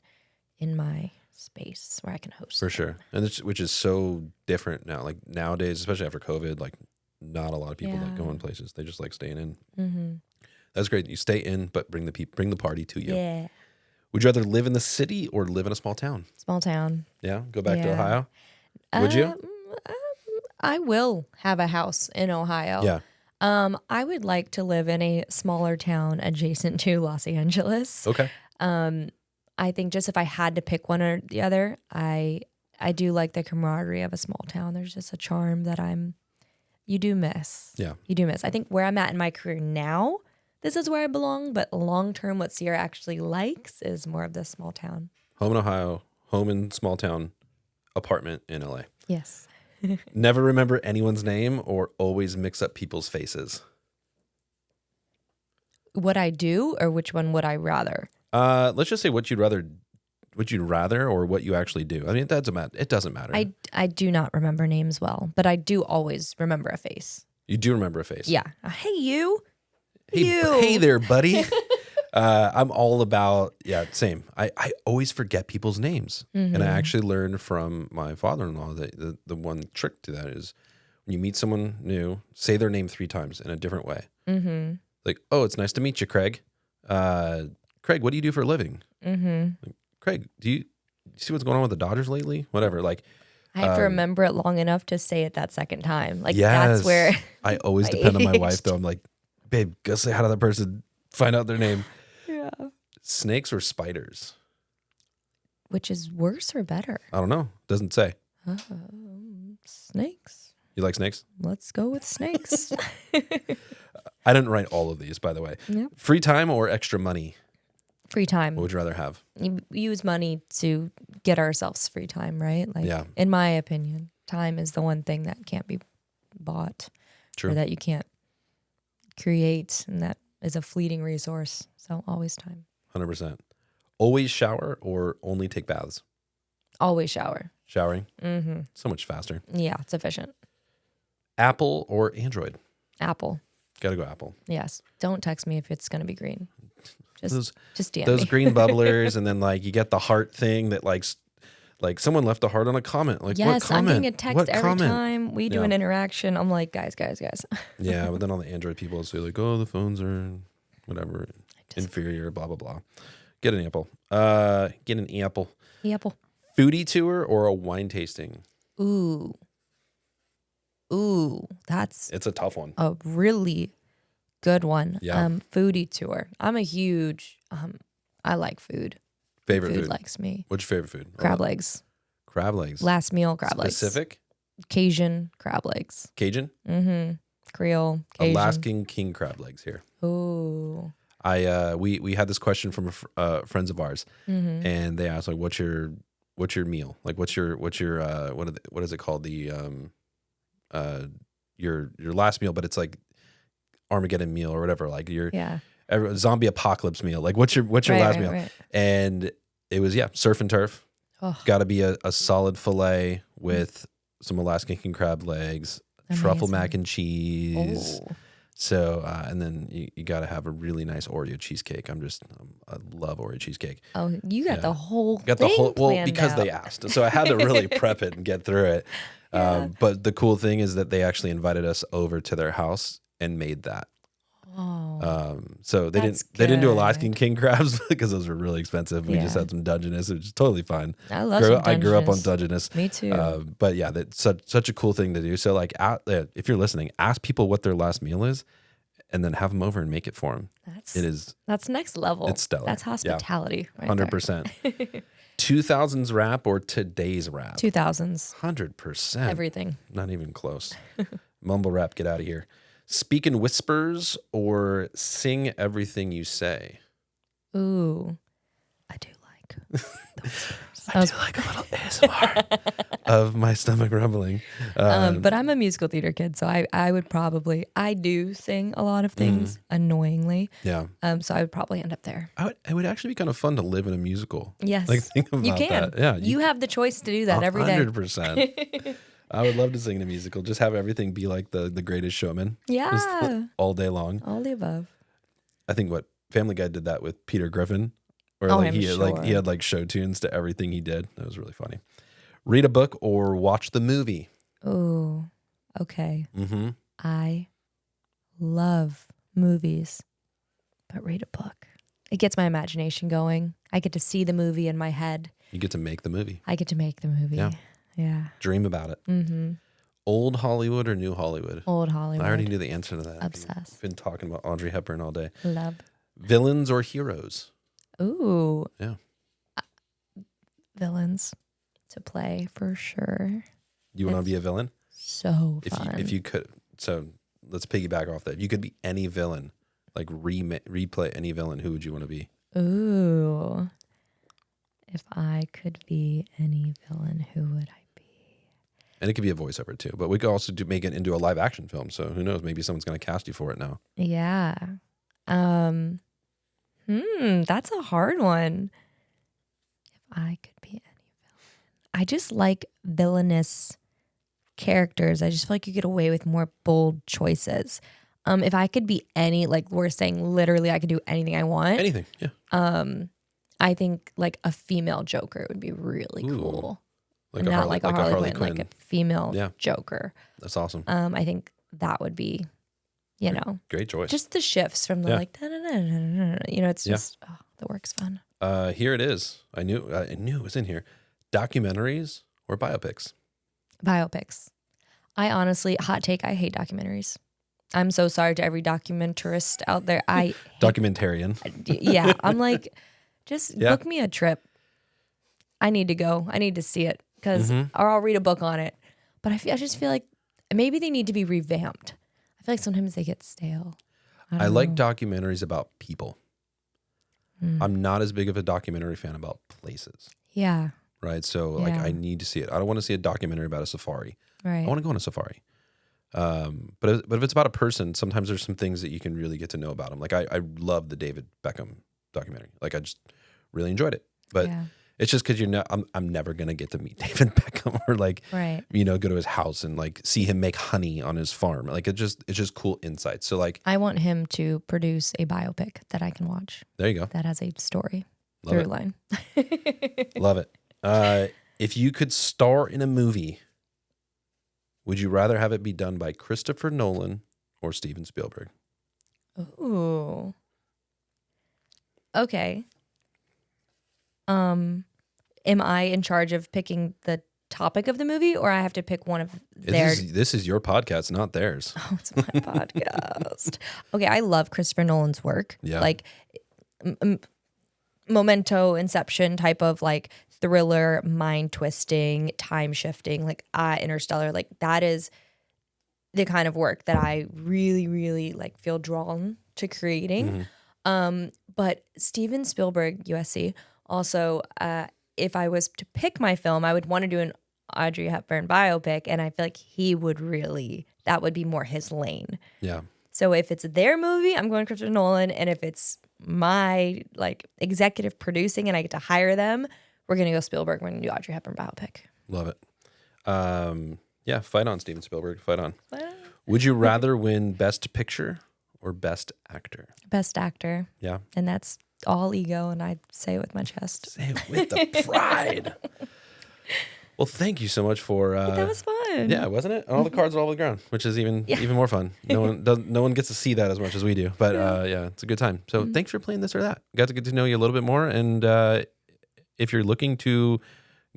in my space where I can host. For sure. And which is so different now. Like nowadays, especially after COVID, like not a lot of people like going places. They just like staying in. Mm-hmm. That's great. You stay in, but bring the party to you. Yeah. Would you rather live in the city or live in a small town? Small town. Yeah. Go back to Yeah. Ohio. Would you? I will have a house in Ohio. Yeah. I would like to live in a smaller town adjacent to Los Angeles. Okay. I think just if I had to pick one or the other, I do like the camaraderie of a small town. There's just a charm that you do miss. Yeah. You do miss. I think where I'm at in my career now, this is where I belong, but long term, what Sierra actually likes is more of the small town. Home in Ohio, home in small town, apartment in LA. Yes. Never remember anyone's name or always mix up people's faces. What I do or which one would I rather? Let's just say what you'd rather or what you actually do. I mean, it doesn't matter. I do not remember names well, but I do always remember a face. You do remember a face. Yeah. Hey, you. Hey there, buddy. I'm all about, same. I always forget people's names. Mm-hmm. And I actually learned from my father-in-law that the one trick to that is when you meet someone new, say their name 3 times in a different way. Mm-hmm. Like, oh, it's nice to meet you, Craig. Craig, what do you do for a living? Mm-hmm. Like, Craig, do you see what's going on with the Dodgers lately? Whatever. Like, I have to remember it long enough to say it that second time. Like, yes. that's where I always depend on my wife, though. I'm like, babe, go say hi to that person. Find out their name. Yeah. Snakes or spiders? Which is worse or better? I don't know. Doesn't say. Snakes. You like snakes? Let's go with snakes. I didn't write all of these, by the way. Yep. Free time or extra money? Free time. What would you rather have? You use money to get ourselves free time, right? Like, in my opinion, time is the one thing that can't be bought. True. Or that you can't create, and that is a fleeting resource. So always time. 100%. Always shower or only take baths? Always shower. Showering? Mm-hmm. So much faster. Yeah, it's efficient. Apple or Android? Apple. Gotta go Apple. Yes. Don't text me if it's going to be green. Just DM those me. green bubblers, and then like you get the heart thing that like someone left a heart on a comment. Like, yes, what comment? I'm getting a text what every comment? time we do an interaction. I'm like, guys. Yeah, but then all the Android people say like, oh, the phones are whatever, inferior, blah, blah, blah. Get an Apple. Get an Apple. The Apple. Foodie tour or a wine tasting? Ooh, that's It's a tough one. a really good one. Yeah. Foodie tour. I'm a huge. I like food. Favorite Food food? likes me. What's your favorite food? Crab legs. Crab legs. Last meal crab legs. Specific? Cajun crab legs. Cajun? Mm-hmm. Creole. Cajun. Alaskan king crab legs here. Ooh. We had this question from friends of ours, Mm-hmm. and they asked like, "What's your meal? Like, what is it called? Your last meal, but it's like Armageddon meal or whatever. Like your zombie apocalypse meal. Like, what's your last meal? Right. And it was surf and turf. Oh, Got to be a solid fillet with some Alaskan king crab legs, truffle amazing. mac and cheese." Oh. So, and then you got to have a really nice Oreo cheesecake. I love Oreo cheesecake. Oh, you got the whole Got the thing whole, well, planned because out. they asked. So I had to really prep it and get through it. Yeah. But the cool thing is that they actually invited us over to their house and made that. Oh. So they That's didn't do good. Alaskan king crabs because those were really expensive. We just Yeah. had some Dungeness, which is totally fine. I love some I grew up on Dungeness. Dungeness. Me too. But yeah, that's such a cool thing to do. So like, if you're listening, ask people what their last meal is, and then have them over and make it for them. That's next level. It's stellar. That's hospitality. Right 100%. 2000s rap or today's rap? 2000s. 100%. Everything. Not even close. Mumble rap, get out of here. Speak in whispers or sing everything you say? Ooh, I do like the whispers. I do like a little ASMR of my stomach rumbling. But I'm a musical theater kid, so I would probably, I do sing a lot of things annoyingly. Yeah. So I would probably end up there. It would actually be kind of fun to live in a musical. Yes. Like, think about You can. that. Yeah. You have the choice to do that every day. 100%. I would love to sing in a musical. Just have everything be like the Greatest Showman. Yeah. Just all day long. All the above. I think Family Guy did that with Peter Griffin. Or Oh, like I'm he had like show tunes to everything he did. That was really funny. Read a book or watch the movie? Ooh, okay. Mm-hmm. I love movies, but read a book. It gets my imagination going. I get to see the movie in my head. You get to make the movie. I get to make the movie. Yeah. Dream about it. Mm-hmm. Old Hollywood or new Hollywood? Old Hollywood. I already knew the answer to that. Obsessed. I've been talking about Audrey Hepburn all day. Love. Villains or heroes? Ooh. Yeah. Villains to play for sure. You want to be a villain? So If fun. you could, so let's piggyback off that. If you could be any villain, like replay any villain, who would you want to be? Ooh. If I could be any villain, who would I be? And it could be a voiceover too, but we could also make it into a live action film. So who knows? Maybe someone's going to cast you for it now. Yeah. That's a hard one. If I could be any villain. I just like villainous characters. I just feel like you get away with more bold choices. If I could be any, like we're saying, literally I could do anything I want. Anything, yeah. I think like a female Joker would be really Ooh. cool. Like Not like a Harley Quinn, Quinn. like a female Yeah. Joker. That's awesome. I think that would be, Great choice. just the shifts from the like, it's Yeah. just, the work's fun. Here it is. I knew it was in here. Documentaries or biopics? Biopics. I honestly, hot take, I hate documentaries. I'm so sorry to every documentarist out there. I hate, Documentarian. yeah, I'm like, just Yeah. book me a trip. I need to go. I need to see it because, Mm-hmm. or I'll read a book on it. But I just feel like maybe they need to be revamped. I feel like sometimes they get stale. I don't like know. documentaries about people. I'm not as big of a documentary fan about places, Yeah, right? So like Yeah. I need to see it. I don't want to see a documentary about a safari. right. I want to go on a safari. But if it's about a person, sometimes there's some things that you can really get to know about them. Like I love the David Beckham documentary. Like I just really enjoyed it. But Yeah. it's just because I'm never gonna get to meet David Beckham or like Right. go to his house and like see him make honey on his farm. Like it's just cool insights. So like I want him to produce a biopic that I can watch there you go. that has a story Love through it. line. Love it. If you could star in a movie, would you rather have it be done by Christopher Nolan or Steven Spielberg? Ooh. Okay. Am I in charge of picking the topic of the movie, or I have to pick one of their. This is your podcast, not theirs. Oh, it's my podcast. Okay, I love Christopher Nolan's work. Yeah. Like Memento, Inception type of like thriller, mind twisting, time shifting, like Interstellar. Like that is the kind of work that I really, really like feel drawn to creating. But Steven Spielberg, USC, also, if I was to pick my film, I would want to do an Audrey Hepburn biopic, and I feel like that would be more his lane. Yeah. So if it's their movie, I'm going Christopher Nolan, and if it's my like executive producing and I get to hire them, we're gonna go Spielberg. We're gonna do Audrey Hepburn biopic. Love it. Yeah, fight on, Steven Spielberg. Fight on. Would you rather win Best Picture or Best Actor? Best actor. Yeah. And that's all ego, and I say it with my chest. Say it with the pride. Well, thank you so much for. That was fun. Yeah, wasn't it? All the cards are all over the ground, which is even more fun. No one gets to see that as much as we do. But yeah, it's a good time. So thanks for playing this or that. Got to get to know you a little bit more. And if you're looking to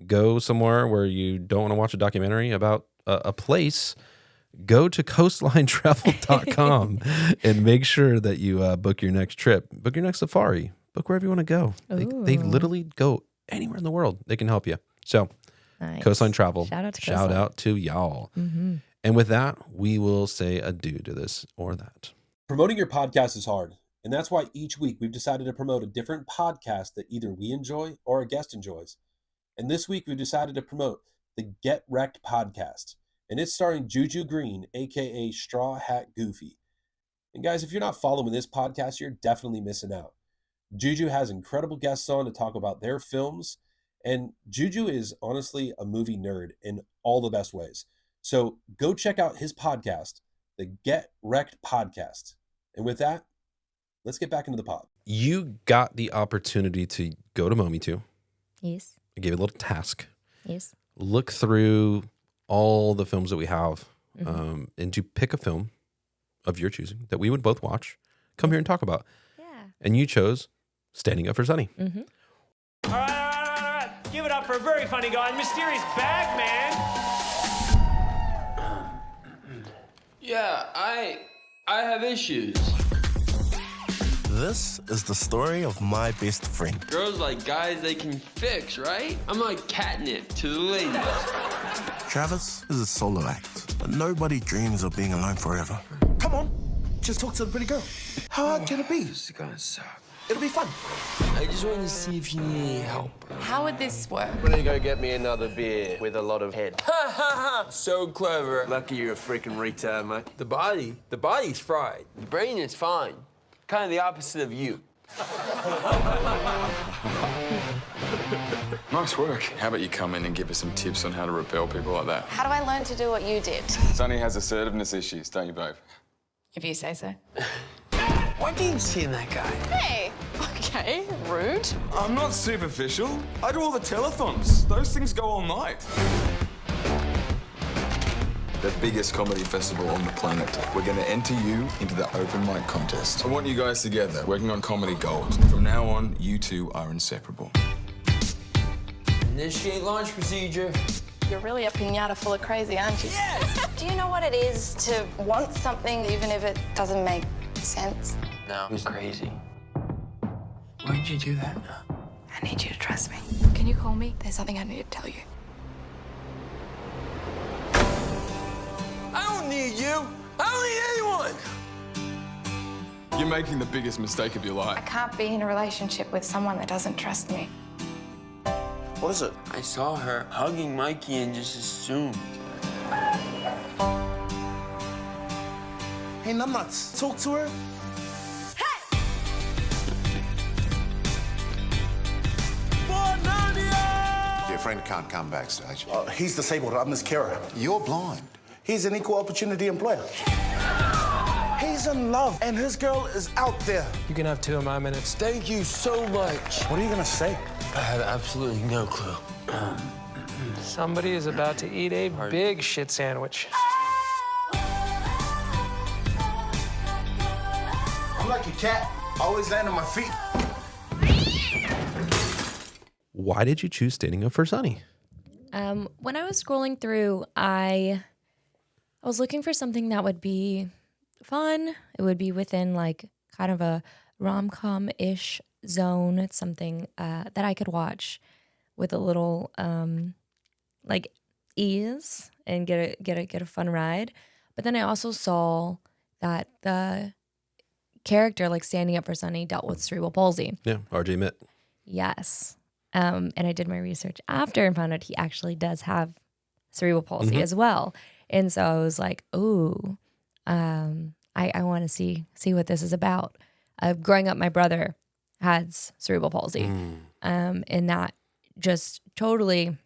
go somewhere where you don't want to watch a documentary about a place, go to coastlinetravel.com and make sure that you book your next trip, book your next safari, book wherever you want to go. They literally go anywhere in the world. They can help you. So. Nice. Coastline Travel. Shout out to y'all. And with that, we will say adieu to this or that. Promoting your podcast is hard, and that's why each week we've decided to promote a different podcast that either we enjoy or a guest enjoys. And this week we've decided to promote the Get Wrecked podcast, and it's starring Juju Green, aka Straw Hat Goofy. And guys, if you're not following this podcast, you're definitely missing out. Juju has incredible guests on to talk about their films. And Juju is honestly a movie nerd in all the best ways. So go check out his podcast, the Get Wrecked podcast. And with that, let's get back into the pod. You got the opportunity to go to Mometu. Yes. I gave you a little task. Yes. Look through all the films that we have and to pick a film of your choosing that we would both watch, come here and talk about. Yeah. And you chose Standing Up for Sunny. All right. Give it up for a very funny guy and mysterious bag man. Yeah, I have issues. This is the story of my best friend. Girls like guys they can fix, right? I'm like catnip to the ladies. Travis is a solo act, but nobody dreams of being alone forever. Come on, just talk to the pretty girl. How hard can it be? This is gonna suck. It'll be fun. I just wanted to see if you need any help. How would this work? Why don't you go get me another beer with a lot of head? Ha ha ha! So clever. Lucky you're a freaking retard, mate. The body's fried. The brain is fine. Kind of the opposite of you. Nice work. How about you come in and give us some tips on how to repel people like that? How do I learn to do what you did? Sonny has assertiveness issues, don't you, babe? If you say so. Why do you see that guy? Hey, okay, rude. I'm not superficial. I do all the telethons. Those things go all night. The biggest comedy festival on the planet. We're going to enter you into the open mic contest. I want you guys together, working on comedy gold. From now on, you two are inseparable. Initiate launch procedure. You're really a piñata full of crazy, aren't you? Yes! Do you know what it is to want something even if it doesn't make sense? No, I'm crazy. Why'd you do that? I need you to trust me. Can you call me? There's something I need to tell you. I don't need you. I don't need anyone. You're making the biggest mistake of your I life. can't be in a relationship with someone that doesn't trust me. What is it? I saw her hugging Mikey and just assumed. Hey, numbnuts, talk to her. Your friend can't come backstage. He's disabled. I'm his carer. You're blind. He's an equal opportunity employer. He's in love, and his girl is out there. You can have 2 of my minutes. Thank you so much. What are you gonna say? I have absolutely no clue. Somebody is about to eat a big shit sandwich. I'm like a cat. Always land on my feet. Why did you choose Standing Up for Sunny? When I was scrolling through, I was looking for something that would be fun. It would be within like kind of a rom-com-ish zone. It's something that I could watch with a little like ease and get a fun ride. But then I also saw that the character, like standing up for Sonny, dealt with cerebral palsy. Yeah, RJ Mitt. Yes. And I did my research after and found out he actually does have cerebral palsy as well. And so I was like, ooh, I want to see what this is about. Growing up, my brother has cerebral palsy. And that just totally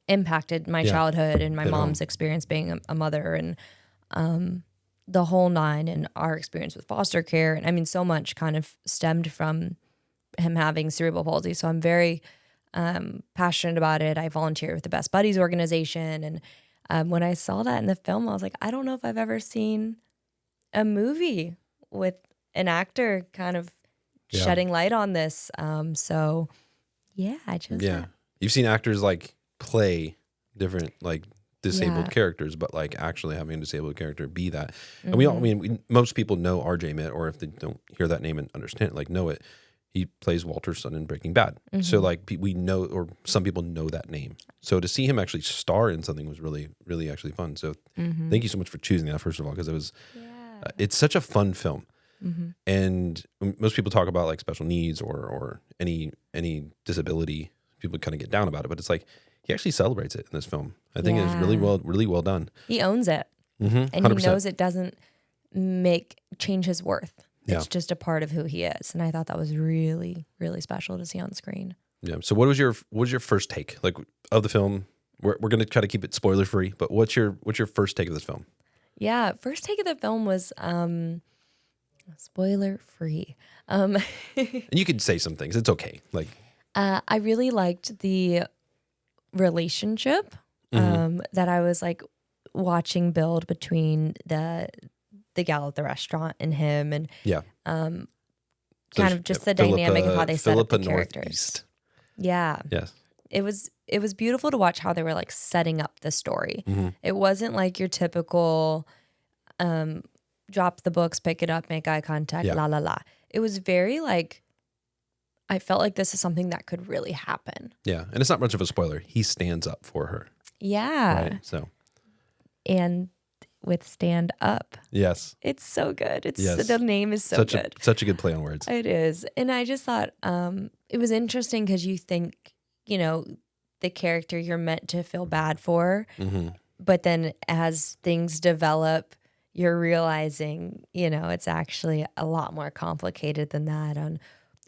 impacted my childhood and my mom's experience being a mother and the whole nine, and our experience with foster care. And I mean, so much kind of stemmed from him having cerebral palsy. So I'm very passionate about it. I volunteer with the Best Buddies organization. And when I saw that in the film, I was like, I don't know if I've ever seen a movie with an actor kind of shedding light on this. So yeah, You've seen actors like play different like disabled characters, but like actually having a disabled character be that. And we all, I mean, most people know RJ Mitt, or if they don't hear that name and understand it, like know it. He plays Walter's son in Breaking Bad. So like we know, or some people know that name. So to see him actually star in something was really, really actually fun. So thank you so much for choosing that, first of all, because it was, it's such a fun film. And most people talk about like special needs or any disability. People kind of get down about it, but it's like he actually celebrates it in this film. I think it's really well done. He owns it, and 100%. He knows it doesn't change his worth. It's just a part of who he is, and I thought that was really, really special to see on screen. Yeah. So what was your first take like of the film? We're going to try to keep it spoiler free, but what's your first take of this film? Yeah, first take of the film was spoiler free. And you could say some things. It's okay. Like I really liked the relationship that I was like watching build between the gal at the restaurant and him, and kind of just the dynamic of how they set up the characters. Northeast. Yeah. Yes. It was beautiful to watch how they were like setting up the story. It wasn't like your typical drop the books, pick it up, make eye contact, la la la. It was very like, I felt like this is something that could really happen. Yeah. And it's not much of a spoiler. He stands up for her. Yeah. Right. So. And with stand up. Yes. It's so good. The name is so good. Such a good play on words. It is. And I just thought it was interesting because you think, you know, the character you're meant to feel bad for, but then as things develop, you're realizing, you know, it's actually a lot more complicated than that on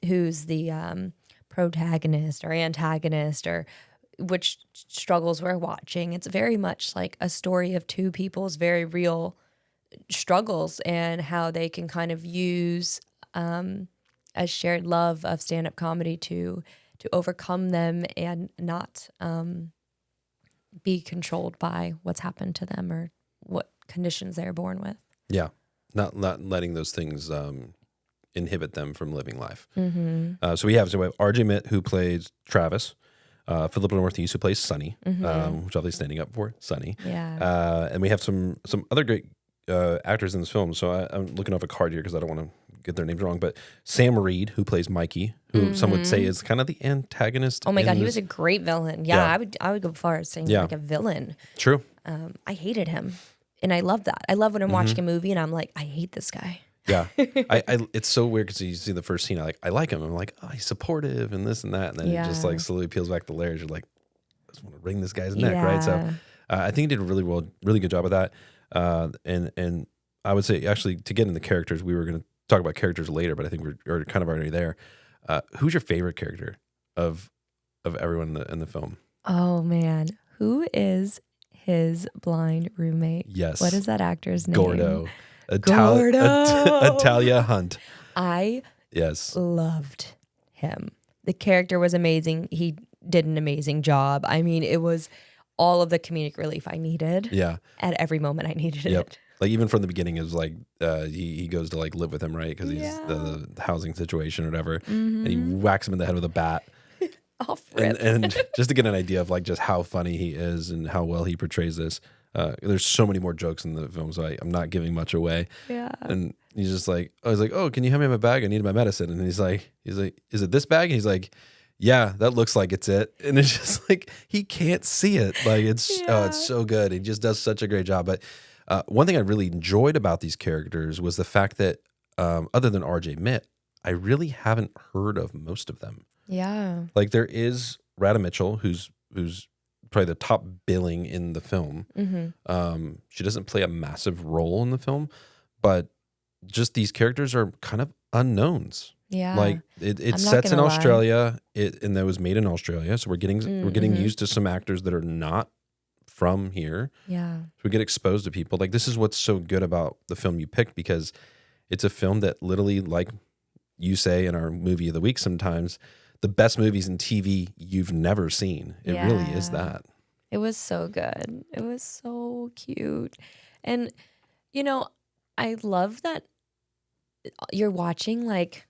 who's the protagonist or antagonist or which struggles we're watching. It's very much like a story of two people's very real struggles and how they can kind of use a shared love of stand-up comedy to overcome them and not be controlled by what's happened to them or what conditions they're born with. Yeah. Not letting those things inhibit them from living life. So we have RJ Mitt, who plays Travis, Philippa Northeast, who plays Sonny, which I'll be standing up for, Sonny. Yeah. And we have some other great actors in this film. So I'm looking off a card here because I don't want to get their names wrong. But Sam Reed, who plays Mikey, who some would say is kind of the antagonist. Oh my God, he was a great villain. Yeah. I would go far as saying like a villain. True. I hated him. And I love that. I love when I'm watching a movie and I'm like, I hate this guy. Yeah. It's so weird because you see the first scene, I like him. I'm like, oh, he's supportive and this and that. And then it just like slowly peels back the layers. You're like, I just want to wring this guy's neck, right? So I think he did a really good job of that. And I would say actually to get into characters, we were going to talk about characters later, but I think we're kind of already there. Who's your favorite character of everyone in the film? Oh man. Who is his blind roommate? Yes. What is that actor's name? Gordo. Gordo. Italia Hunt. I loved him. The character was amazing. He did an amazing job. I mean, it was all of the comedic relief I needed. Yeah. At every moment I needed it. Like even from the beginning, it was like he goes to like live with him, right? Because he's the housing situation or whatever, and he whacks him in the head with a bat. Off rip. And just to get an idea of like just how funny he is and how well he portrays this, there's so many more jokes in the film, so I'm not giving much away. Yeah. And he's just like, I was like, oh, can you hand me my bag? I need my medicine. And he's like, is it this bag? And he's like, yeah, that looks like it's it. And it's just like, he can't see it. Like it's so good. He just does such a great job. But one thing I really enjoyed about these characters was the fact that other than RJ Mitt, I really haven't heard of most of them. Yeah. Like there is Radha Mitchell, who's probably the top billing in the film. Mm-hmm. She doesn't play a massive role in the film, but just these characters are kind of unknowns. Yeah. Like it sets in Australia, and that was made in Australia. So we're getting used to some actors that are not from here. Yeah. So we get exposed to people. Like this is what's so good about the film you picked, because it's a film that literally, like you say in our movie of the week sometimes, the best movies in TV you've never seen. It really is that. It was so good. It was so cute. And, you know, I love that you're watching like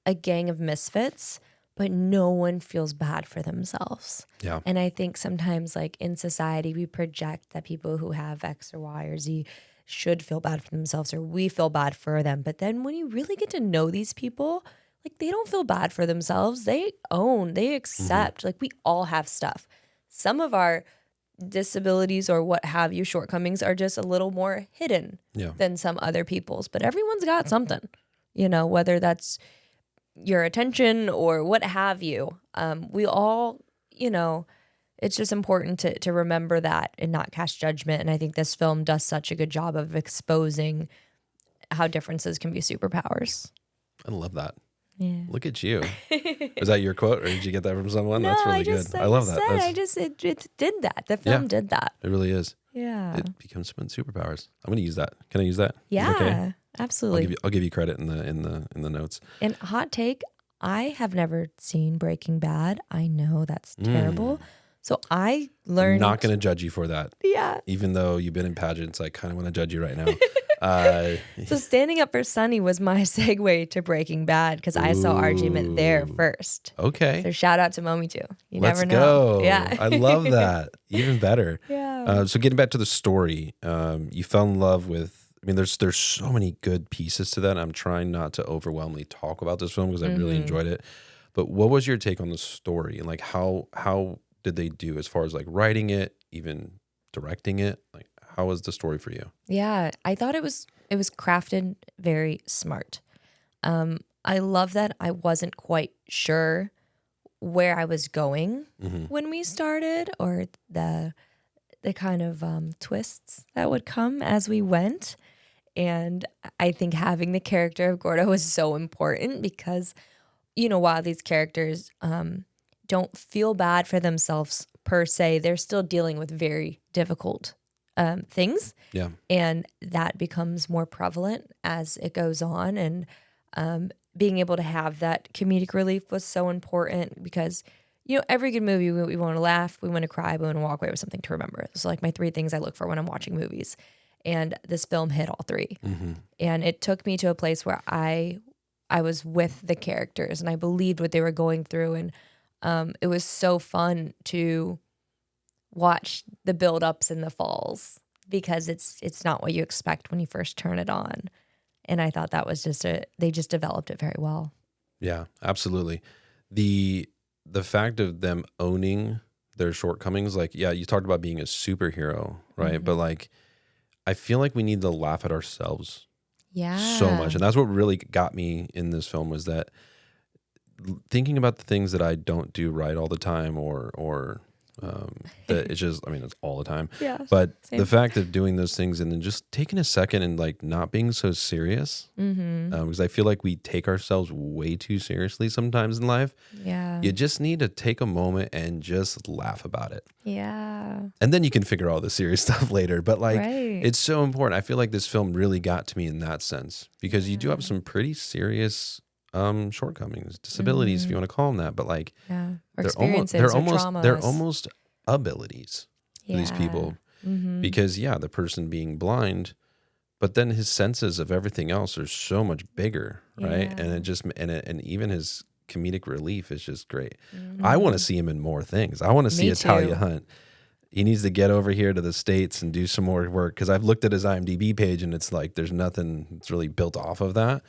a gang of misfits, but no one feels bad for themselves. Yeah. And I think sometimes like in society, we project that people who have X or Y or Z should feel bad for themselves, or we feel bad for them. But then when you really get to know these people, like they don't feel bad for themselves. They accept, like we all have stuff. Some of our disabilities or what have you, shortcomings, are just a little more hidden than some other people's, but everyone's got something, you know, whether that's your attention or what have you. We all, you know, it's just important to remember that and not cast judgment. And I think this film does such a good job of exposing how differences can be superpowers. I love that. Yeah. Look at you. Was that your quote, or did you get that from someone? No, That's really good. I love that. It did that. The film did that. It really is. Yeah. It becomes superpowers. I'm going to use that. Can I use that? Yeah, Okay. absolutely. I'll give you credit in the notes. And hot take, I have never seen Breaking Bad. I know that's terrible. So I learned. I'm not going to judge you for that. Yeah. Even though you've been in pageants, I kind of want to judge you right now. So Standing Up for Sunny was my segue to Breaking Bad, because I saw RJ Mitt there first. Okay. So shout out to Mometu. You Let's never know. go. Yeah. I love that. Even better. Yeah. So getting back to the story, you fell in love with, I mean, there's so many good pieces to that. I'm trying not to overwhelmingly talk about this film because I really enjoyed it. But what was your take on the story, and like how did they do as far as like writing it, even directing it? Like, how was the story for you? Yeah, I thought it was crafted very smart. I love that I wasn't quite sure where I was going when we started, or the kind of twists that would come as we went. And I think having the character of Gordo was so important because, you know, while these characters don't feel bad for themselves per se, they're still dealing with very difficult things. Yeah. And that becomes more prevalent as it goes on. And being able to have that comedic relief was so important because, you know, every good movie, we want to laugh, we want to cry, we want to walk away with something to remember. Those are like my 3 things I look for when I'm watching movies. And this film hit all 3. And it took me to a place where I was with the characters and I believed what they were going through. And it was so fun to watch the build-ups and the falls because it's not what you expect when you first turn it on. And I thought that was they just developed it very well. Yeah, absolutely. The fact of them owning their shortcomings, like, yeah, you talked about being a superhero, right? But like, I feel like we need to laugh at ourselves so much. And that's what really got me in this film, was that thinking about the things that I don't do right all the time, or that it's just, I mean, it's all the time. Yeah. But same. the fact of doing those things and then just taking a second and like not being so serious, because I feel like we take ourselves way too seriously sometimes in life. Yeah. You just need to take a moment and just laugh about it. Yeah. And then you can figure all the serious stuff later. But like, Right. it's so important. I feel like this film really got to me in that sense, because you do have some pretty serious shortcomings, disabilities, if you want to call them that. But like, Yeah. Or they're experiences or traumas. they're almost abilities for these people. Because yeah, the person being blind, but then his senses of everything else are so much bigger, right? Yeah. And it just and even his comedic relief is just great. I want to see him in more things. I want to see Italia Hunt. He needs to get over here to the States and do some more work, because I've looked at his IMDb page and it's like there's nothing that's really built off of that.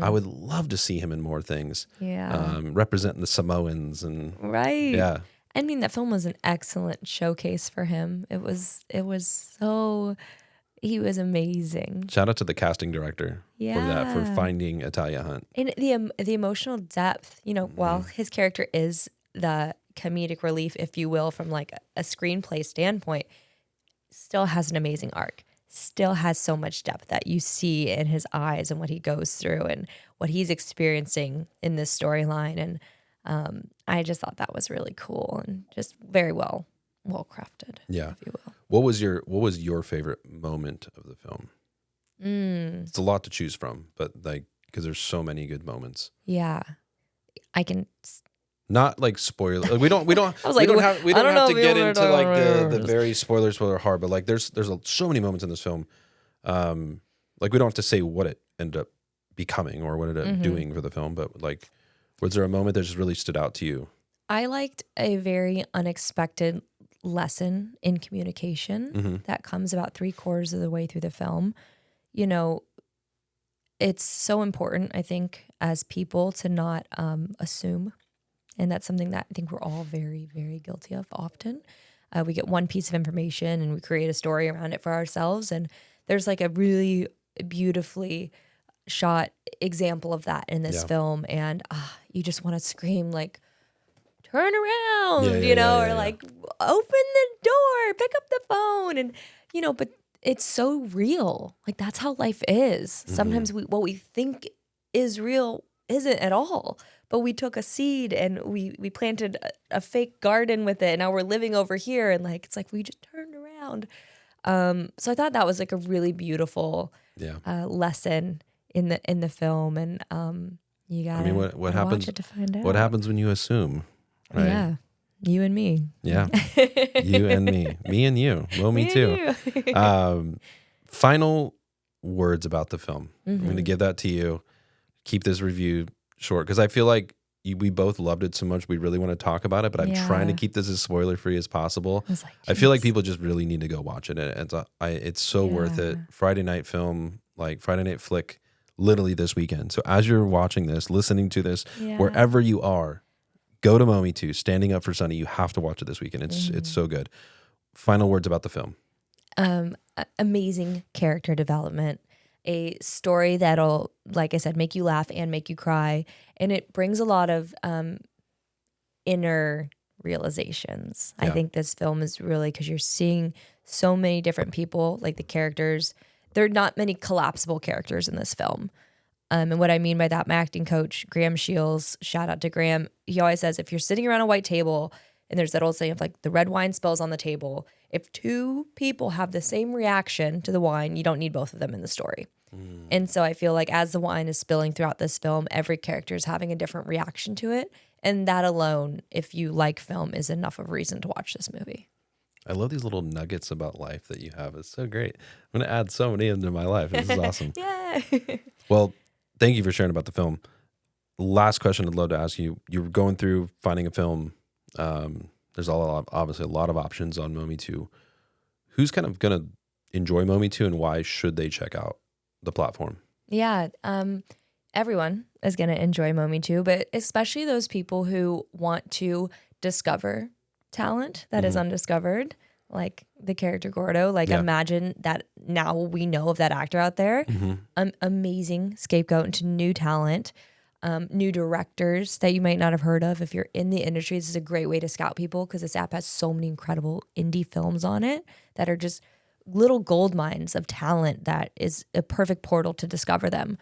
I would love to see him in more things. Yeah. Representing the Samoans and Right. Yeah. I mean, that film was an excellent showcase for him. It was so, he was amazing. Shout out to the casting director for finding Italia Hunt. And the emotional depth, you know, while his character is the comedic relief, if you will, from like a screenplay standpoint, still has an amazing arc. Still has so much depth that you see in his eyes and what he goes through and what he's experiencing in this storyline. And I just thought that was really cool and just very well crafted. Yeah. If you will. What was your favorite moment of the film? It's a lot to choose from, but like, because there's so many good moments. Yeah. I can. Not like spoiler. Like we don't I was like, we don't have to get into like the the very spoiler hard, but like there's so many moments in this film. Like we don't have to say what it ended up becoming or what it ended up doing for the film, but like, was there a moment that just really stood out to you? I liked a very unexpected lesson in communication that comes about 3/4 of the way through the film. You know, it's so important, I think, as people to not assume. And that's something that I think we're all very, very guilty of often. We get one piece of information and we create a story around it for ourselves. And there's like a really beautifully shot example of that in this film. And you just want to scream like, turn around, or like, open the door, pick up the phone. And, you know, but it's so real. Like that's how life is. Sometimes what we think is real isn't at all. But we took a seed and we planted a fake garden with it. And now we're living over here. And like, it's like, we just turned around. So I thought that was like a really beautiful lesson in the film. And you gotta, I mean, what happens? watch it to find out. What happens when you assume? Right? Yeah. You and me. Yeah. You and me. Me and you. Well, me too. Final words about the film. I'm going to give that to you. Keep this review short, because I feel like we both loved it so much. We really want to talk about it, but I'm trying to keep this as spoiler free as possible. I feel like people just really need to go watch it. It's so worth it. Friday night film, like Friday night flick, literally this weekend. So as you're watching this, listening to this, wherever you are, go to Mometu, Standing Up for Sunny. You have to watch it this weekend. It's so good. Final words about the film. Amazing character development. A story that'll, like I said, make you laugh and make you cry. And it brings a lot of inner realizations. I think this film is really, because you're seeing so many different people, like the characters. There are not many collapsible characters in this film. And what I mean by that, my acting coach, Graham Shields, shout out to Graham, he always says, if you're sitting around a white table, and there's that old saying of like the red wine spills on the table, if two people have the same reaction to the wine, you don't need both of them in the story. And so I feel like as the wine is spilling throughout this film, every character is having a different reaction to it. And that alone, if you like film, is enough of a reason to watch this movie. I love these little nuggets about life that you have. It's so great. I'm going to add so many into my life. This is awesome. Yeah. Well, thank you for sharing about the film. Last question I'd love to ask you. You're going through finding a film. There's obviously a lot of options on Mometu. Who's kind of going to enjoy Mometu, and why should they check out the platform? Yeah, everyone is going to enjoy Mometu, but especially those people who want to discover talent that is undiscovered, like the character Gordo. Like imagine that now we know of that actor out there. Amazing scapegoat into new talent. New directors that you might not have heard of. If you're in the industry, this is a great way to scout people, because this app has so many incredible indie films on it that are just little gold mines of talent that is a perfect portal to discover them.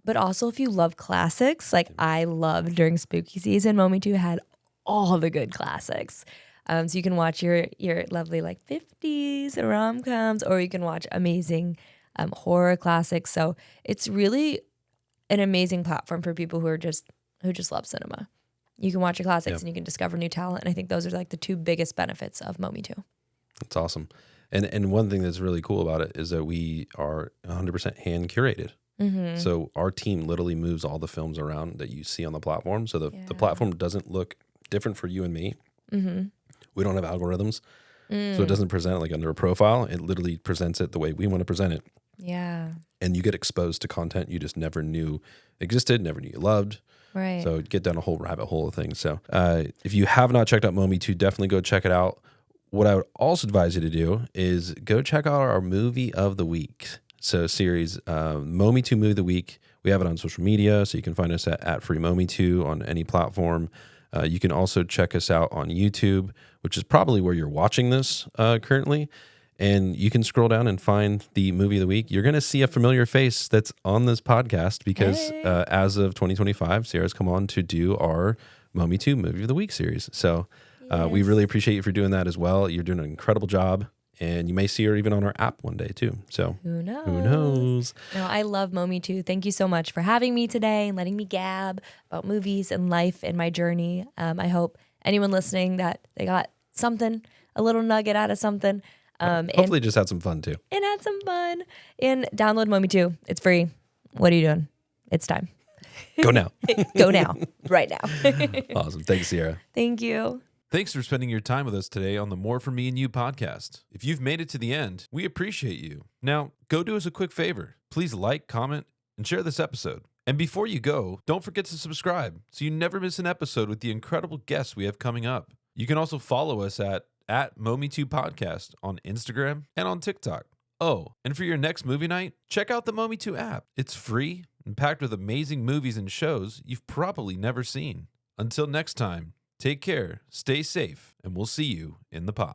But also, if you love classics, like I loved during spooky season, Mometu had all the good classics. So you can watch your lovely like 50s rom-coms, or you can watch amazing horror classics. So it's really an amazing platform for people who just love cinema. You can watch your classics and you can discover new talent. And I think those are like the two biggest benefits of Mometu. That's awesome. And one thing that's really cool about it is that we are 100% hand curated. So our team literally moves all the films around that you see on the platform. So the platform doesn't look different for you and me. We don't have algorithms. So it doesn't present it like under a profile. It literally presents it the way we want to present it. Yeah. And you get exposed to content you just never knew existed, never knew you loved. Right. So get down a whole rabbit hole of things. So if you have not checked out Mometu, definitely go check it out. What I would also advise you to do is go check out our movie of the week. So series, Mometu Movie of the Week. We have it on social media, so you can find us at Free Mometu on any platform. You can also check us out on YouTube, which is probably where you're watching this currently. And you can scroll down and find the movie of the week. You're going to see a familiar face that's on this podcast because as of 2025, Sierra's come on to do our Mometu Movie of the Week series. So we really appreciate you for doing that as well. You're doing an incredible job. And you may see her even on our app one day too. So who knows? Who knows? No, I love Mometu. Thank you so much for having me today and letting me gab about movies and life and my journey. I hope anyone listening that they got something, a little nugget out of something. Hopefully just had some fun too. And had some fun. And download Mometu. It's free. What are you doing? It's time. Go now. Go now. Right now. Awesome. Thanks, Sierra. Thank you. Thanks for spending your time with us today on the More For Me and You podcast. If you've made it to the end, we appreciate you. Now, go do us a quick favor. Please like, comment, and share this episode. And before you go, don't forget to subscribe so you never miss an episode with the incredible guests we have coming up. You can also follow us at Mometu Podcast on Instagram and on TikTok. Oh, and for your next movie night, check out the Mometu app. It's free and packed with amazing movies and shows you've probably never seen. Until next time, take care, stay safe, and we'll see you in the pod.